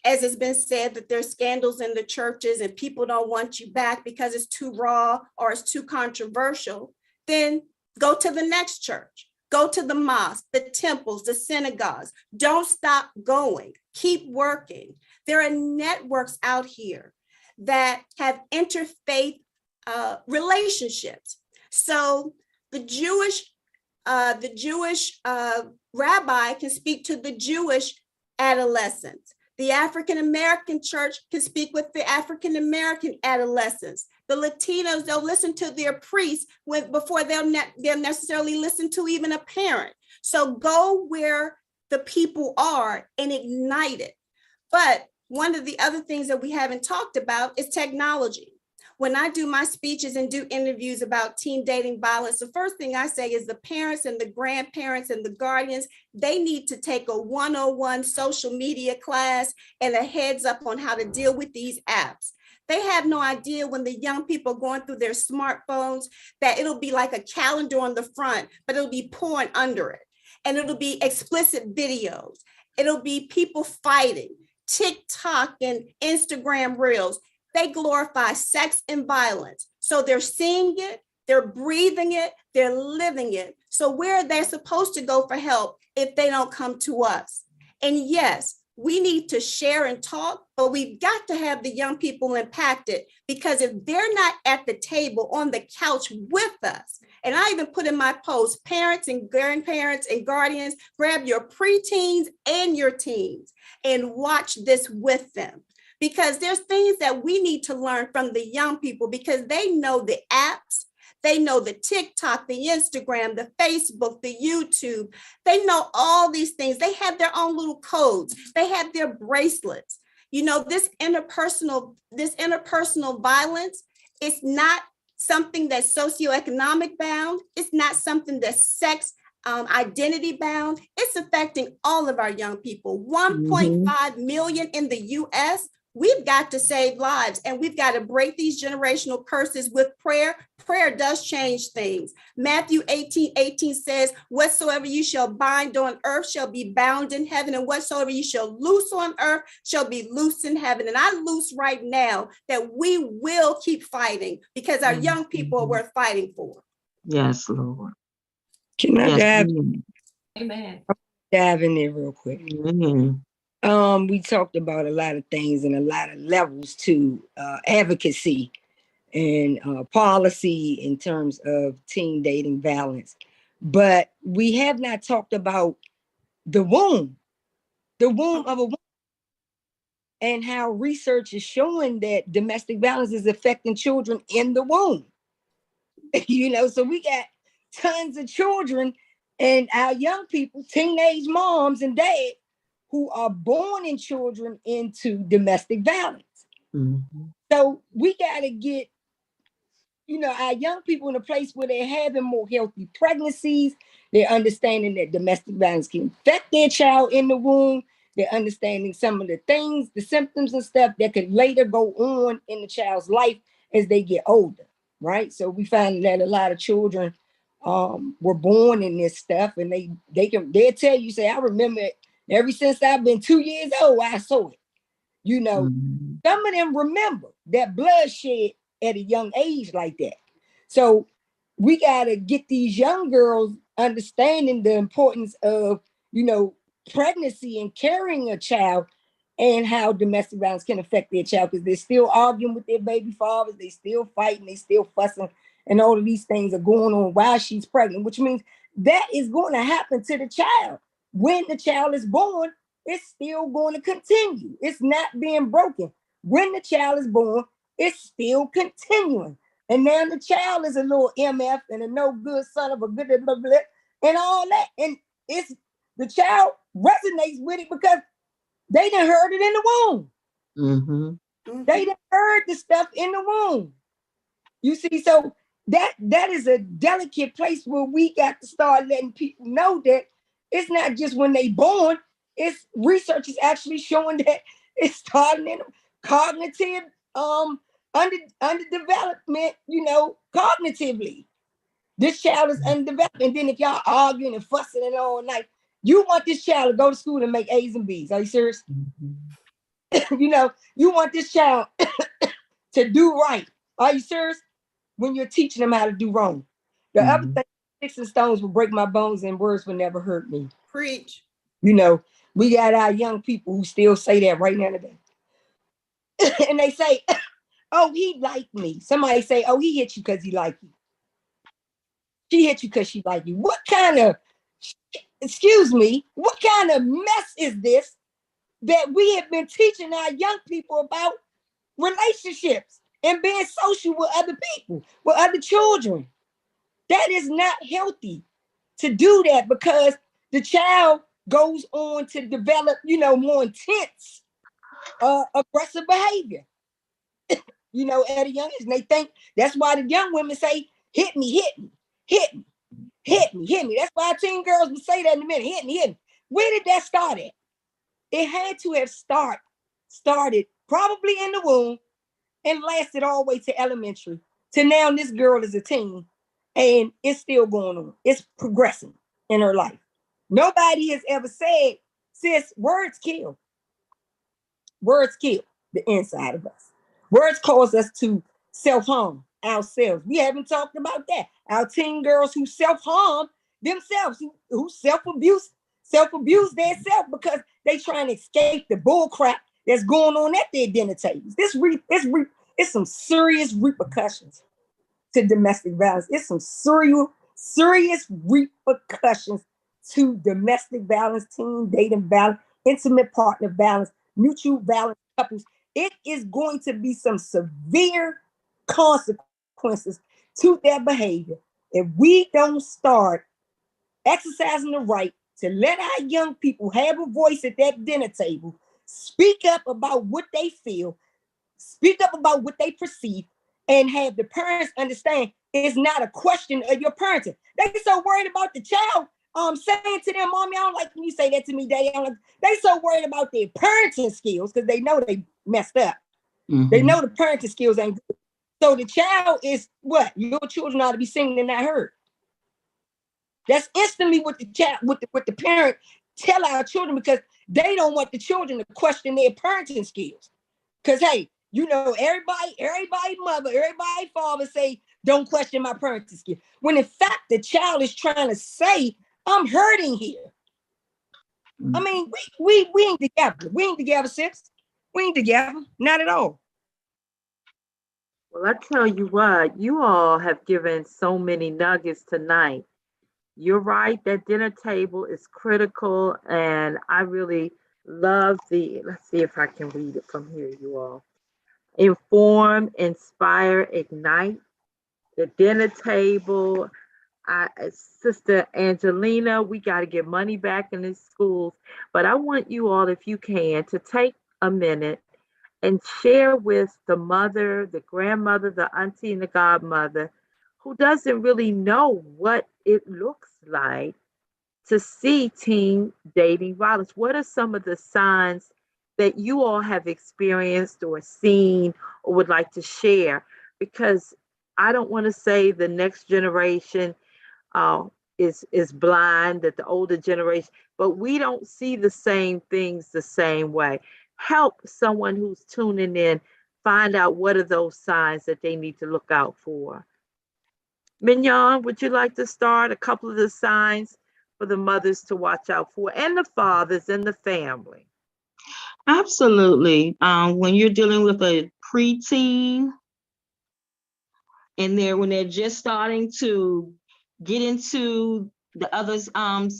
S2: as it's been said, that there's scandals in the churches and people don't want you back because it's too raw or it's too controversial, then go to the next church, go to the mosque, the temples, the synagogues. Don't stop going, keep working. There are networks out here that have interfaith relationships. So the Jewish rabbi can speak to the Jewish adolescents. The African-American church can speak with the African-American adolescents. The Latinos, they'll listen to their priests before they'll necessarily listen to even a parent. So go where the people are and ignite it. But one of the other things that we haven't talked about is technology. When I do my speeches and do interviews about teen dating violence, the first thing I say is the parents and the grandparents and the guardians, they need to take a 101 social media class and a heads up on how to deal with these apps. They have no idea when the young people are going through their smartphones that it'll be like a calendar on the front, but it'll be porn under it. And it'll be explicit videos. It'll be people fighting, TikTok and Instagram reels. they glorify sex and violence. So they're seeing it, they're breathing it, they're living it. So where are they supposed to go for help if they don't come to us? And yes, we need to share and talk, but we've got to have the young people impacted, because if they're not at the table on the couch with us, and I even put in my post, parents and grandparents and guardians, grab your preteens and your teens and watch this with them. Because there's things that we need to learn from the young people, because they know the apps, they know the TikTok, the Instagram, the Facebook, the YouTube. They know all these things. They have their own little codes. They have their bracelets. You know, this interpersonal violence is not something that's socioeconomic bound. It's not something that's sex identity bound. It's affecting all of our young people. 1.5 million in the US. We've got to save lives, and we've got to break these generational curses with prayer. Prayer does change things. Matthew 18:18 says, whatsoever you shall bind on earth shall be bound in heaven, and whatsoever you shall loose on earth shall be loosed in heaven. And I loose right now that we will keep fighting, because our young people are worth fighting for.
S6: Yes, Lord.
S7: Can I
S6: Yes.
S5: Amen.
S7: dive in there real quick? We talked about a lot of things and a lot of levels to advocacy and policy in terms of teen dating violence. But we have not talked about the womb of a woman, and how research is showing that domestic violence is affecting children in the womb. You know, so we got tons of children and our young people, teenage moms and dads, who are born in children into domestic violence. So we got to get, you know, our young people in a place where they're having more healthy pregnancies. They're understanding that domestic violence can affect their child in the womb. They're understanding some of the things, the symptoms and stuff that could later go on in the child's life as they get older, right? So we find that a lot of children were born in this stuff, and they'll tell you, say, I remember it ever since I've been 2 years old, I saw it. You know, some of them remember that bloodshed at a young age like that. So we got to get these young girls understanding the importance of, you know, pregnancy and carrying a child, and how domestic violence can affect their child, because they're still arguing with their baby fathers, they still fighting, they still fussing, and all of these things are going on while she's pregnant, which means that is going to happen to the child. When the child is born, it's still going to continue. It's not being broken. When the child is born, it's still continuing. And now the child is a little MF and a no good son of a good blah, blah, and all that. And it's the child resonates with it because they done heard it in the womb. They done heard the stuff in the womb. You see, so that is a delicate place where we got to start letting people know that it's not just when they born. It's research is actually showing that it's starting in cognitive underdevelopment, you know, cognitively. This child is underdeveloped. And then if y'all arguing and fussing and all night, you want this child to go to school and make A's and B's. Are you serious? You know, you want this child to do right. Are you serious? When you're teaching them how to do wrong. The other thing, sticks and stones will break my bones and words will never hurt me.
S2: Preach.
S7: You know, we got our young people who still say that right now today. And they say, oh, he liked me. Somebody say, oh, he hit you because he liked you. She hit you because she liked you. What kind of, excuse me, what kind of mess is this that we have been teaching our young people about relationships and being social with other people, with other children? That is not healthy to do that, because the child goes on to develop, you know, more intense aggressive behavior, you know, at a young age. And they think that's why the young women say, hit me, hit me, hit me, hit me, hit me. That's why teen girls will say that in a minute, hit me, hit me. Where did that start at? It had to have started probably in the womb and lasted all the way to elementary. To now this girl is a teen and it's still going on. It's progressing in her life. Nobody has ever said, sis, words kill. Words kill the inside of us. Words cause us to self-harm ourselves. We haven't talked about that. Our teen girls who self-harm themselves, who self-abuse themselves because they trying to escape the bull crap that's going on at their dinner tables. It's some serious repercussions to domestic violence. It's some serious repercussions to domestic violence, teen dating violence, intimate partner violence, mutual violence couples. It is going to be some severe consequences to their behavior if we don't start exercising the right to let our young people have a voice at that dinner table, speak up about what they feel, speak up about what they perceive, and have the parents understand it's not a question of your parenting. They so worried about the child saying to them, "Mommy, I don't like when you say that to me, Daddy." They so worried about their parenting skills because they know they messed up. Mm-hmm. They know the parenting skills ain't good. So the child is what? Your children ought to be singing and not heard. That's instantly what the child, what the parent tell our children, because they don't want the children to question their parenting skills. Because hey, you know, everybody mother, everybody father say, don't question my parenting skills. When in fact, the child is trying to say, I'm hurting here. I mean, we ain't together. We ain't together, sis. We ain't together. Not at all.
S1: Well, I tell you what, you all have given so many nuggets tonight. You're right, that dinner table is critical, and I really love let's see if I can read it from here, you all. Inform, inspire, ignite. The dinner table. Sister Angelina, we got to get money back in the schools, but I want you all, if you can, to take a minute and share with the mother, the grandmother, the auntie, and the godmother who doesn't really know what it looks like to see teen dating violence. What are some of the signs that you all have experienced or seen or would like to share? Because I don't want to say the next generation is blind, that the older generation, but we don't see the same things the same way. Help someone who's tuning in find out what are those signs that they need to look out for. Mignon, would you like to start a couple of the signs for the mothers to watch out for and the fathers and the family?
S6: Absolutely. When you're dealing with a preteen and when they're just starting to get into the other's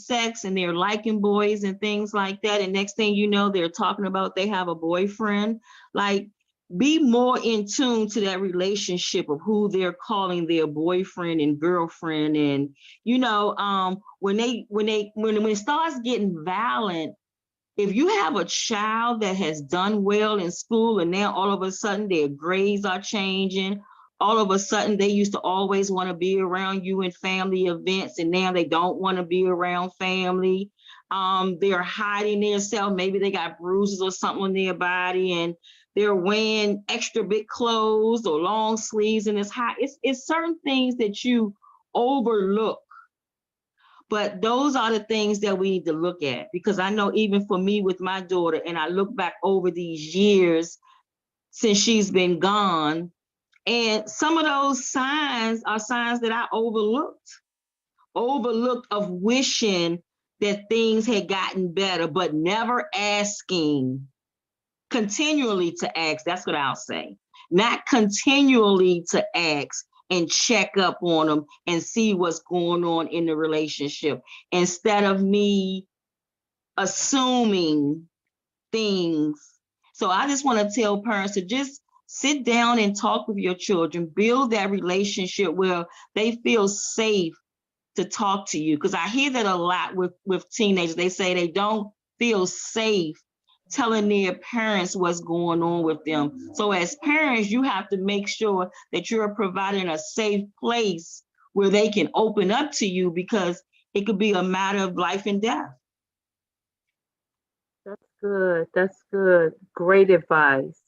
S6: sex and they're liking boys and things like that, and next thing you know, they're talking about they have a boyfriend. Like, be more in tune to that relationship of who they're calling their boyfriend and girlfriend. And you know, when it starts getting violent, if you have a child that has done well in school and now all of a sudden their grades are changing, all of a sudden they used to always want to be around you in family events and now they don't want to be around family. They're hiding themselves. Maybe they got bruises or something on their body and they're wearing extra big clothes or long sleeves and it's hot. It's certain things that you overlook. But those are the things that we need to look at, because I know even for me with my daughter, and I look back over these years since she's been gone, and some of those signs are signs that I overlooked of wishing that things had gotten better, but never asking, continually to ask. That's what I'll say. Not continually to ask and check up on them and see what's going on in the relationship, instead of me assuming things. So I just want to tell parents to just sit down and talk with your children, build that relationship where they feel safe to talk to you. Because I hear that a lot with teenagers. They say they don't feel safe telling their parents what's going on with them. So as parents, you have to make sure that you're providing a safe place where they can open up to you, because it could be a matter of life and death.
S1: That's good. That's good. Great advice.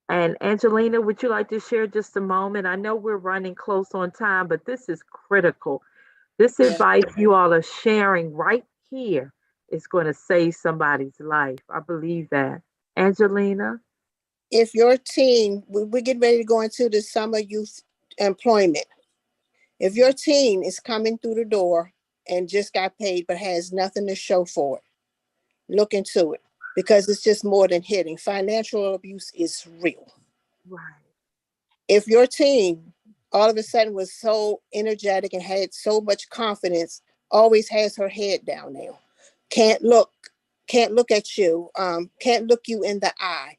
S1: And Angelina, would you like to share just a moment? I know we're running close on time, but this is critical. This advice you all are sharing right here is going to save somebody's life. I believe that. Angelina?
S8: If your teen, we're getting ready to go into the summer youth employment. If your teen is coming through the door and just got paid but has nothing to show for it, look into it, because it's just more than hitting. Financial abuse is real.
S1: Right.
S8: If your teen all of a sudden was so energetic and had so much confidence, always has her head down now, can't look at you, can't look you in the eye.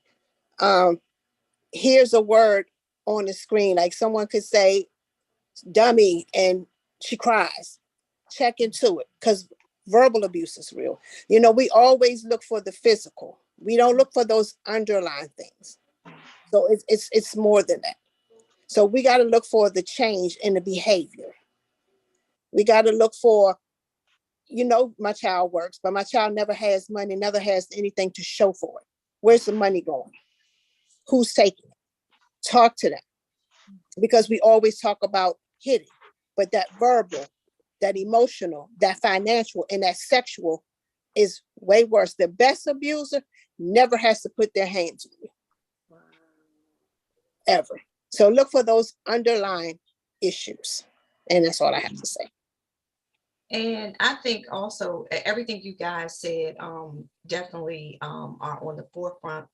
S8: Here's a word on the screen, like someone could say dummy and she cries. Check into it, because verbal abuse is real. You know, we always look for the physical. We don't look for those underlying things. So it's more than that. So we got to look for the change in the behavior. We got to look for, you know, my child works, but my child never has money, never has anything to show for it. Where's the money going? Who's taking it? Talk to them. Because we always talk about hitting, but that verbal, that emotional, that financial, and that sexual is way worse. The best abuser never has to put their hands on you, ever. So look for those underlying issues. And that's all I have to say.
S5: And I think also everything you guys said definitely are on the forefront.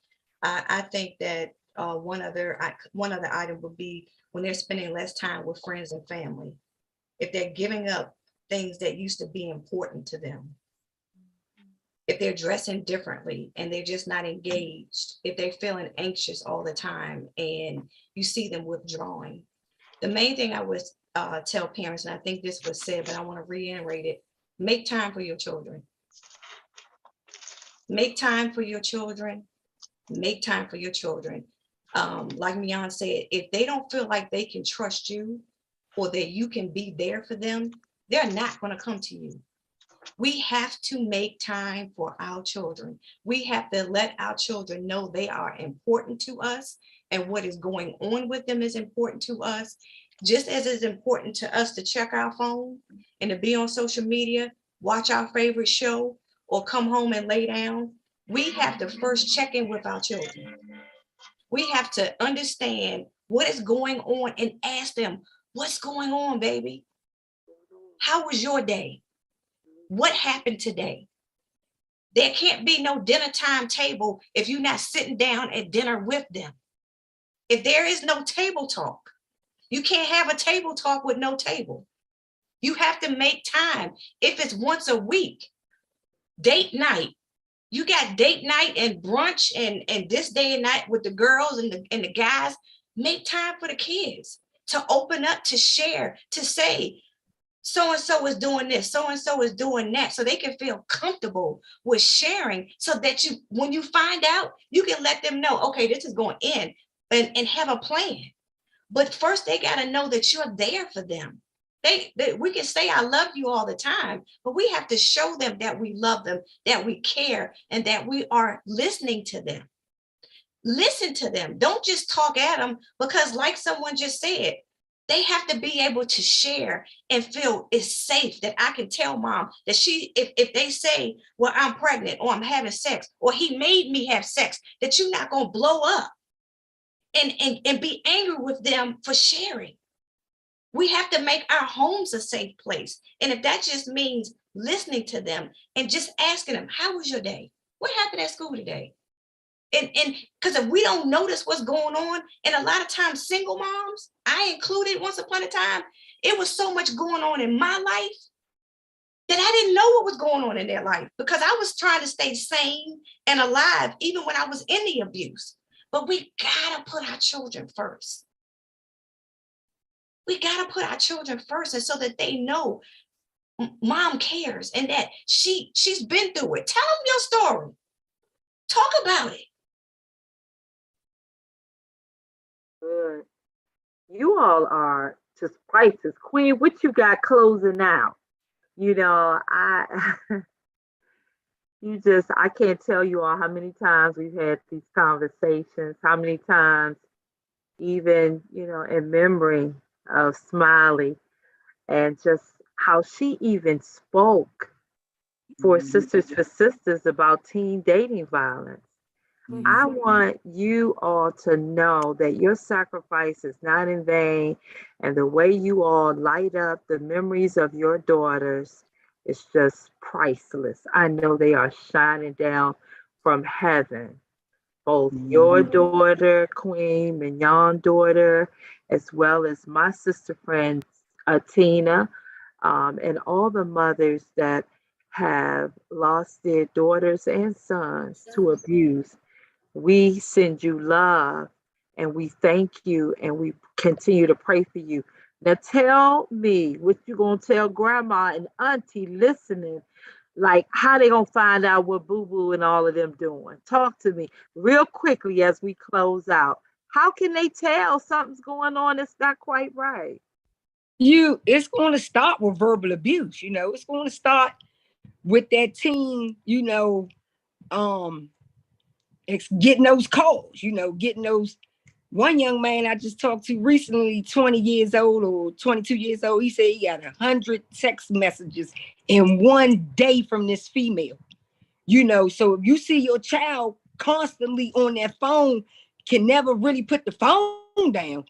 S5: I think that one other item would be when they're spending less time with friends and family. If they're giving up things that used to be important to them. If they're dressing differently and they're just not engaged, if they're feeling anxious all the time and you see them withdrawing. The main thing I would tell parents, and I think this was said, but I want to reiterate it, make time for your children. Make time for your children. Make time for your children. Like Mian said, if they don't feel like they can trust you or that you can be there for them, they're not going to come to you. We have to make time for our children. We have to let our children know they are important to us and what is going on with them is important to us. Just as it's important to us to check our phone and to be on social media, watch our favorite show, or come home and lay down, we have to first check in with our children. We have to understand what is going on and ask them, what's going on, baby? How was your day? What happened today? There can't be no dinner time table if you're not sitting down at dinner with them. If there is no table talk, you can't have a table talk with no table. You have to make time. If it's once a week, date night, you got date night and brunch and this day and night with the girls and the guys. Make time for the kids to open up, to share, to say, so-and-so is doing this, so-and-so is doing that, so they can feel comfortable with sharing, so that you, when you find out, you can let them know, okay, this is going in, and have a plan. But first, they got to know that you're there for them. We can say, I love you all the time, but we have to show them that we love them, that we care, and that we are listening to them. Listen to them. Don't just talk at them, because like someone just said, they have to be able to share and feel it's safe, that I can tell mom that if they say, well, I'm pregnant or I'm having sex or he made me have sex, that you're not going to blow up and be angry with them for sharing. We have to make our homes a safe place. And if that just means listening to them and just asking them, how was your day? What happened at school today? And because if we don't notice what's going on, and a lot of times single moms, I included once upon a time, it was so much going on in my life that I didn't know what was going on in their life, because I was trying to stay sane and alive even when I was in the abuse. But we gotta put our children first. We gotta put our children first, and so that they know mom cares and that she's been through it. Tell them your story. Talk about it.
S1: Good. You all are just priceless. Queen, what you got closing out? You know, I can't tell you all how many times we've had these conversations, how many times, even, in memory of Smiley, and just how she even spoke for Sisters for Sisters about teen dating violence. I want you all to know that your sacrifice is not in vain, and the way you all light up the memories of your daughters is just priceless. I know they are shining down from heaven. Both your daughter, Queen, Mignon daughter, as well as my sister friend, Tina, and all the mothers that have lost their daughters and sons to abuse. We send you love and we thank you and we continue to pray for you. Now tell me what you gonna tell grandma and auntie listening, like how they gonna find out what Boo Boo and all of them doing. Talk to me real quickly as we close out. How can they tell something's going on that's not quite right?
S7: It's going to start with verbal abuse. It's going to start with that teen, um getting those calls, getting those. One young man I just talked to recently, 20 years old or 22 years old, he said he got 100 text messages in one day from this female. So if you see your child constantly on that phone, can never really put the phone down,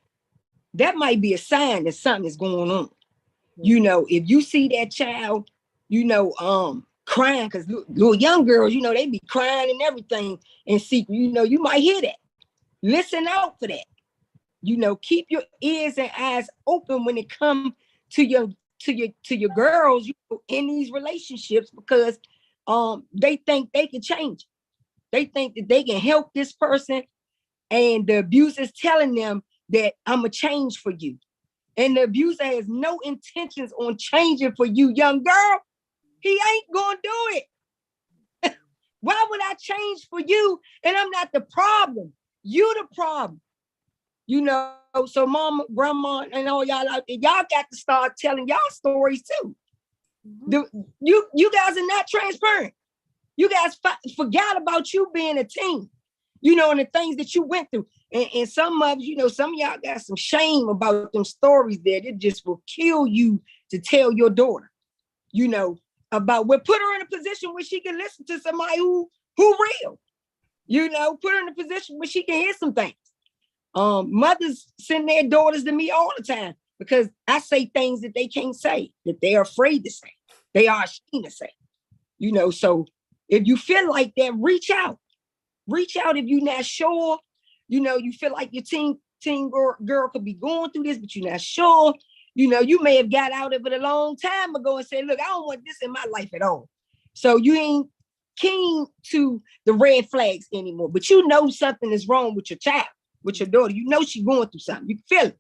S7: that might be a sign that something is going on. If you see that child, crying, because little young girls, they be crying and everything in secret, you might hear that. Listen out for that. Keep your ears and eyes open when it comes to your girls, in these relationships, because they think they can change. They think that they can help this person, and the abuser is telling them that I'm a change for you. And the abuser has no intentions on changing for you, young girl. He ain't gonna do it. Why would I change for you? And I'm not the problem. You the problem. So mama, grandma, and all y'all out there, y'all got to start telling y'all stories too. You guys are not transparent. You guys forgot about you being a teen, and the things that you went through. And some of some of y'all got some shame about them stories there. It just will kill you to tell your daughter, about what, put her in a position where she can listen to somebody who real, put her in a position where she can hear some things. Mothers send their daughters to me all the time because I say things that they can't say, that they're afraid to say. They are ashamed to say, so if you feel like that, reach out if you're not sure, you feel like your teen girl could be going through this, but you're not sure, you may have got out of it a long time ago and said, look, I don't want this in my life at all. So you ain't keen to the red flags anymore, but something is wrong with your child, with your daughter. She's going through something. You feel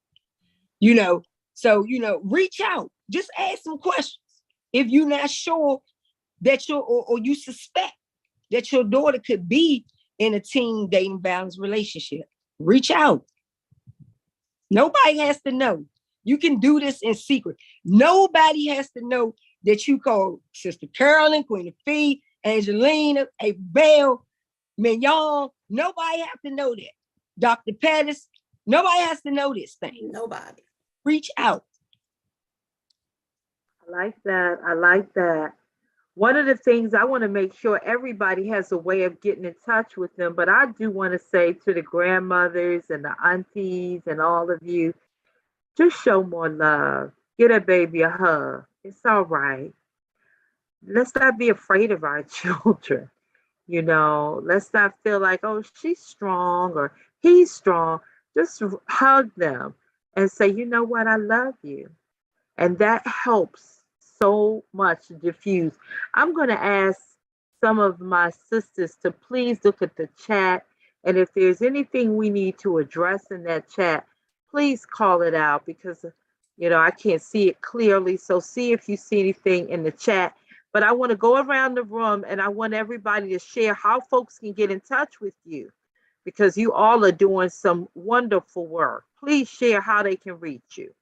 S7: it, so, reach out, just ask some questions. If you're not sure that or you suspect that your daughter could be in a teen dating violence relationship, reach out. Nobody has to know. You can do this in secret. Nobody has to know that you call Sister Carolyn, Queen of Fee, Angelina, Belle, Mignon. Nobody have to know that. Dr. Pettis, nobody has to know this thing.
S2: Nobody.
S7: Reach out.
S1: I like that. I like that. One of the things I want to make sure everybody has a way of getting in touch with them, but I do want to say to the grandmothers and the aunties and all of you, just show more love. Get a baby a hug. It's all right. Let's not be afraid of our children. Let's not feel like, oh, she's strong or he's strong. Just hug them and say, you know what, I love you. And that helps so much to diffuse. I'm going to ask some of my sisters to please look at the chat. And if there's anything we need to address in that chat, please call it out because, I can't see it clearly. So see if you see anything in the chat. But I want to go around the room and I want everybody to share how folks can get in touch with you because you all are doing some wonderful work. Please share how they can reach you.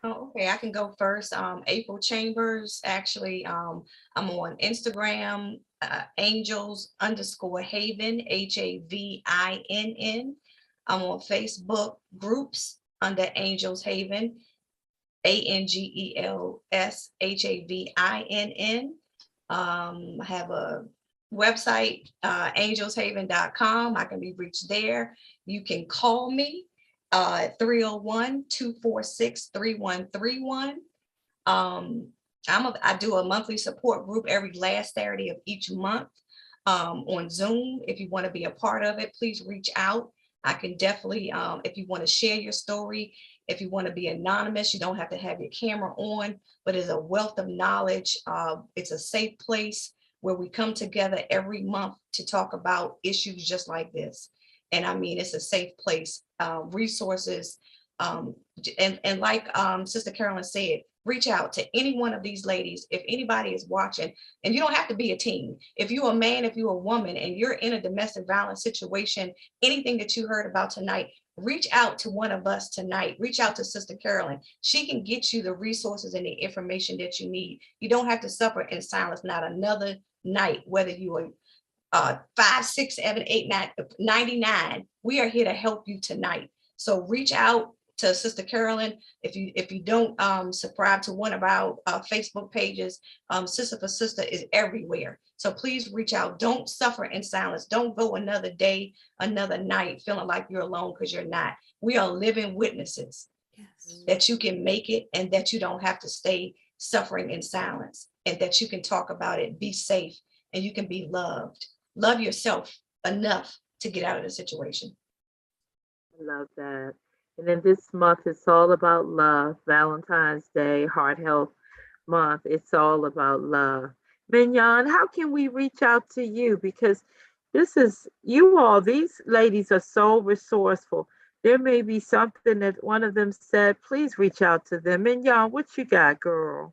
S5: Oh, okay, I can go first. April Chambers, actually, I'm on Instagram, angels_Havinn, Havinn. I'm on Facebook groups under Angels Havinn, ANGELS HAVINN. I have a website, angelshaven.com. I can be reached there. You can call me at 301-246-3131. I do a monthly support group every last Saturday of each month on Zoom. If you want to be a part of it, please reach out. I can definitely, if you want to share your story, if you want to be anonymous, you don't have to have your camera on, but it's a wealth of knowledge. It's a safe place where we come together every month to talk about issues just like this. And I mean, it's a safe place, resources. And like Sister Carolyn said, reach out to any one of these ladies. If anybody is watching, and you don't have to be a teen. If you're a man, if you're a woman, and you're in a domestic violence situation, anything that you heard about tonight, reach out to one of us tonight. Reach out to Sister Carolyn. She can get you the resources and the information that you need. You don't have to suffer in silence, not another night, whether you are 5, 6, 7, 8, 9, 99. We are here to help you tonight. So reach out to Sister Carolyn. If you don't subscribe to one of our Facebook pages, Sister for Sister is everywhere. So please reach out. Don't suffer in silence. Don't go another day, another night feeling like you're alone, because you're not. We are living witnesses that you can make it, and that you don't have to stay suffering in silence, and that you can talk about it, be safe, and you can be loved. Love yourself enough to get out of the situation.
S1: I love that. And then this month, it's all about love. Valentine's Day, Heart Health Month, it's all about love. Mignon, how can we reach out to you? Because this is, you all, these ladies are so resourceful. There may be something that one of them said. Please reach out to them. Mignon, what you got, girl?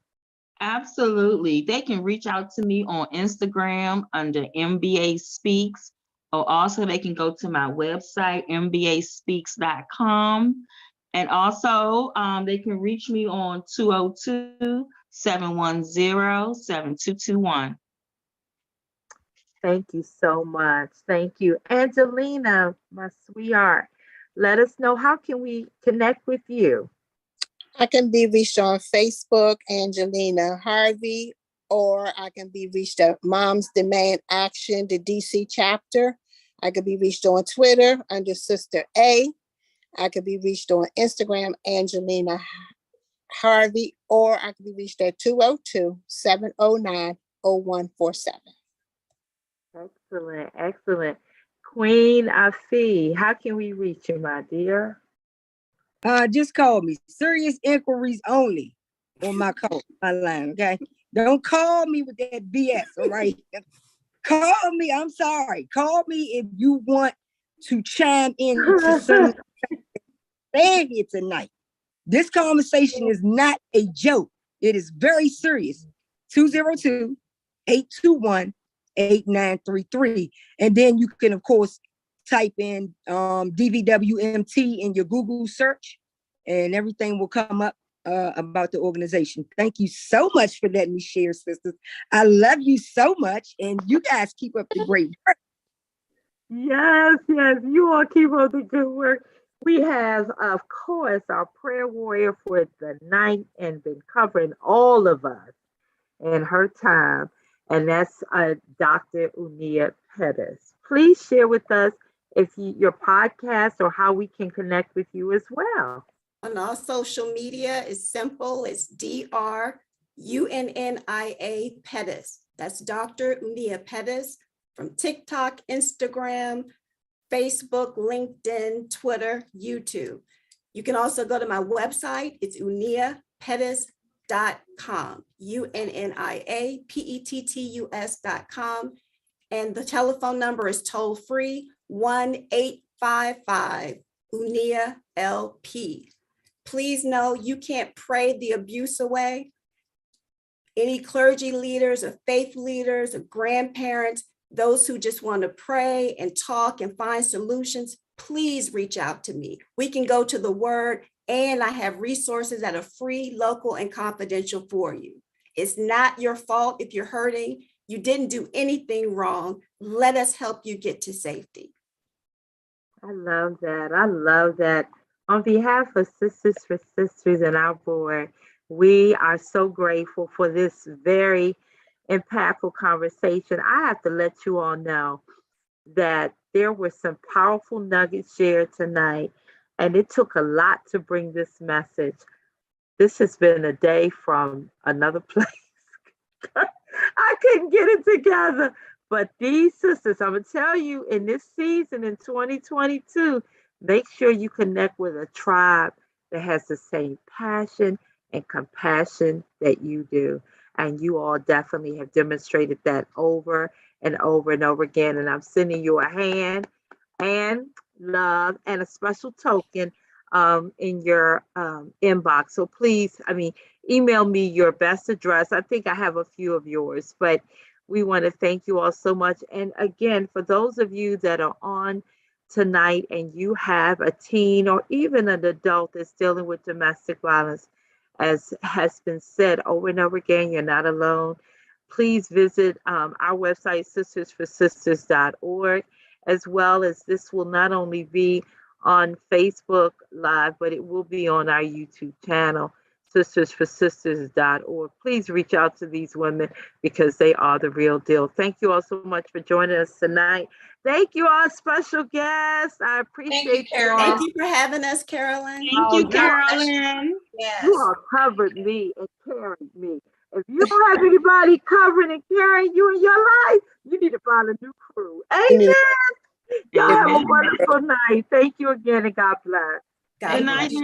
S6: Absolutely. They can reach out to me on Instagram under MBA Speaks, or also they can go to my website, mbaspeaks.com. And also they can reach me on 202-710-7221.
S1: Thank you so much. Thank you. Angelina, my sweetheart, let us know, how can we connect with you?
S8: I can be reached on Facebook, Angelina Harvey, or I can be reached at Moms Demand Action, the DC chapter. I could be reached on Twitter under Sister A. I could be reached on Instagram, Angelina Harvey, or I could be reached at 202-709-0147.
S1: Excellent, excellent. Queen Afi, how can we reach you, my dear?
S7: Just call me. Serious inquiries only on my call, my line, okay? Don't call me with that BS, all right? Call me, I'm sorry. Call me if you want to chime in to some stand here tonight. This conversation is not a joke. It is very serious. 202-821-8933. And then you can, of course, type in DVWMT in your Google search, and everything will come up about the organization. Thank you so much for letting me share, sisters. I love you so much, and you guys keep up the great work.
S1: Yes, yes, you all keep up the good work. We have, of course, our prayer warrior for the night and been covering all of us in her time, and that's Dr. Unia Pettis. Please share with us your podcast or how we can connect with you as well.
S2: On all social media, it's simple. It's DrUnnia Pettis. That's Dr. Unia Pettis from TikTok, Instagram, Facebook, LinkedIn, Twitter, YouTube. You can also go to my website. It's UnniaPettis.com, UnniaPettus.com. And the telephone number is toll free, 1-855-UNIA-LP. Please know you can't pray the abuse away. Any clergy leaders or faith leaders or grandparents, those who just want to pray and talk and find solutions, please reach out to me. We can go to the word, and I have resources that are free, local, and confidential for you. It's not your fault if you're hurting. You didn't do anything wrong. Let us help you get to safety.
S1: I love that. I love that. On behalf of Sisters for Sisters and our board, we are so grateful for this very impactful conversation. I have to let you all know that there were some powerful nuggets shared tonight, and it took a lot to bring this message. This has been a day from another place. I couldn't get it together. But these sisters, I'm going to tell you, in this season in 2022, make sure you connect with a tribe that has the same passion and compassion that you do. And you all definitely have demonstrated that over and over and over again. And I'm sending you a hand and love and a special token in your inbox. So please, email me your best address. I think I have a few of yours, but we want to thank you all so much. And again, for those of you that are on tonight and you have a teen or even an adult that's dealing with domestic violence, as has been said over and over again, you're not alone. Please visit our website, sistersforsisters.org, as well as this will not only be on Facebook Live, but it will be on our YouTube channel, sistersforsisters.org. Please reach out to these women because they are the real deal. Thank you all so much for joining us tonight. Thank you, our special guests. I appreciate you all.
S2: Thank you for having us, Carolyn.
S6: Thank you, Carolyn.
S5: Yes.
S1: You all covered me and carried me. If you don't have anybody covering and carrying you in your life, you need to find a new crew. Amen. Y'all have a wonderful night. Thank you again, and God bless.
S2: God
S6: Good
S2: bless
S6: night,
S2: you.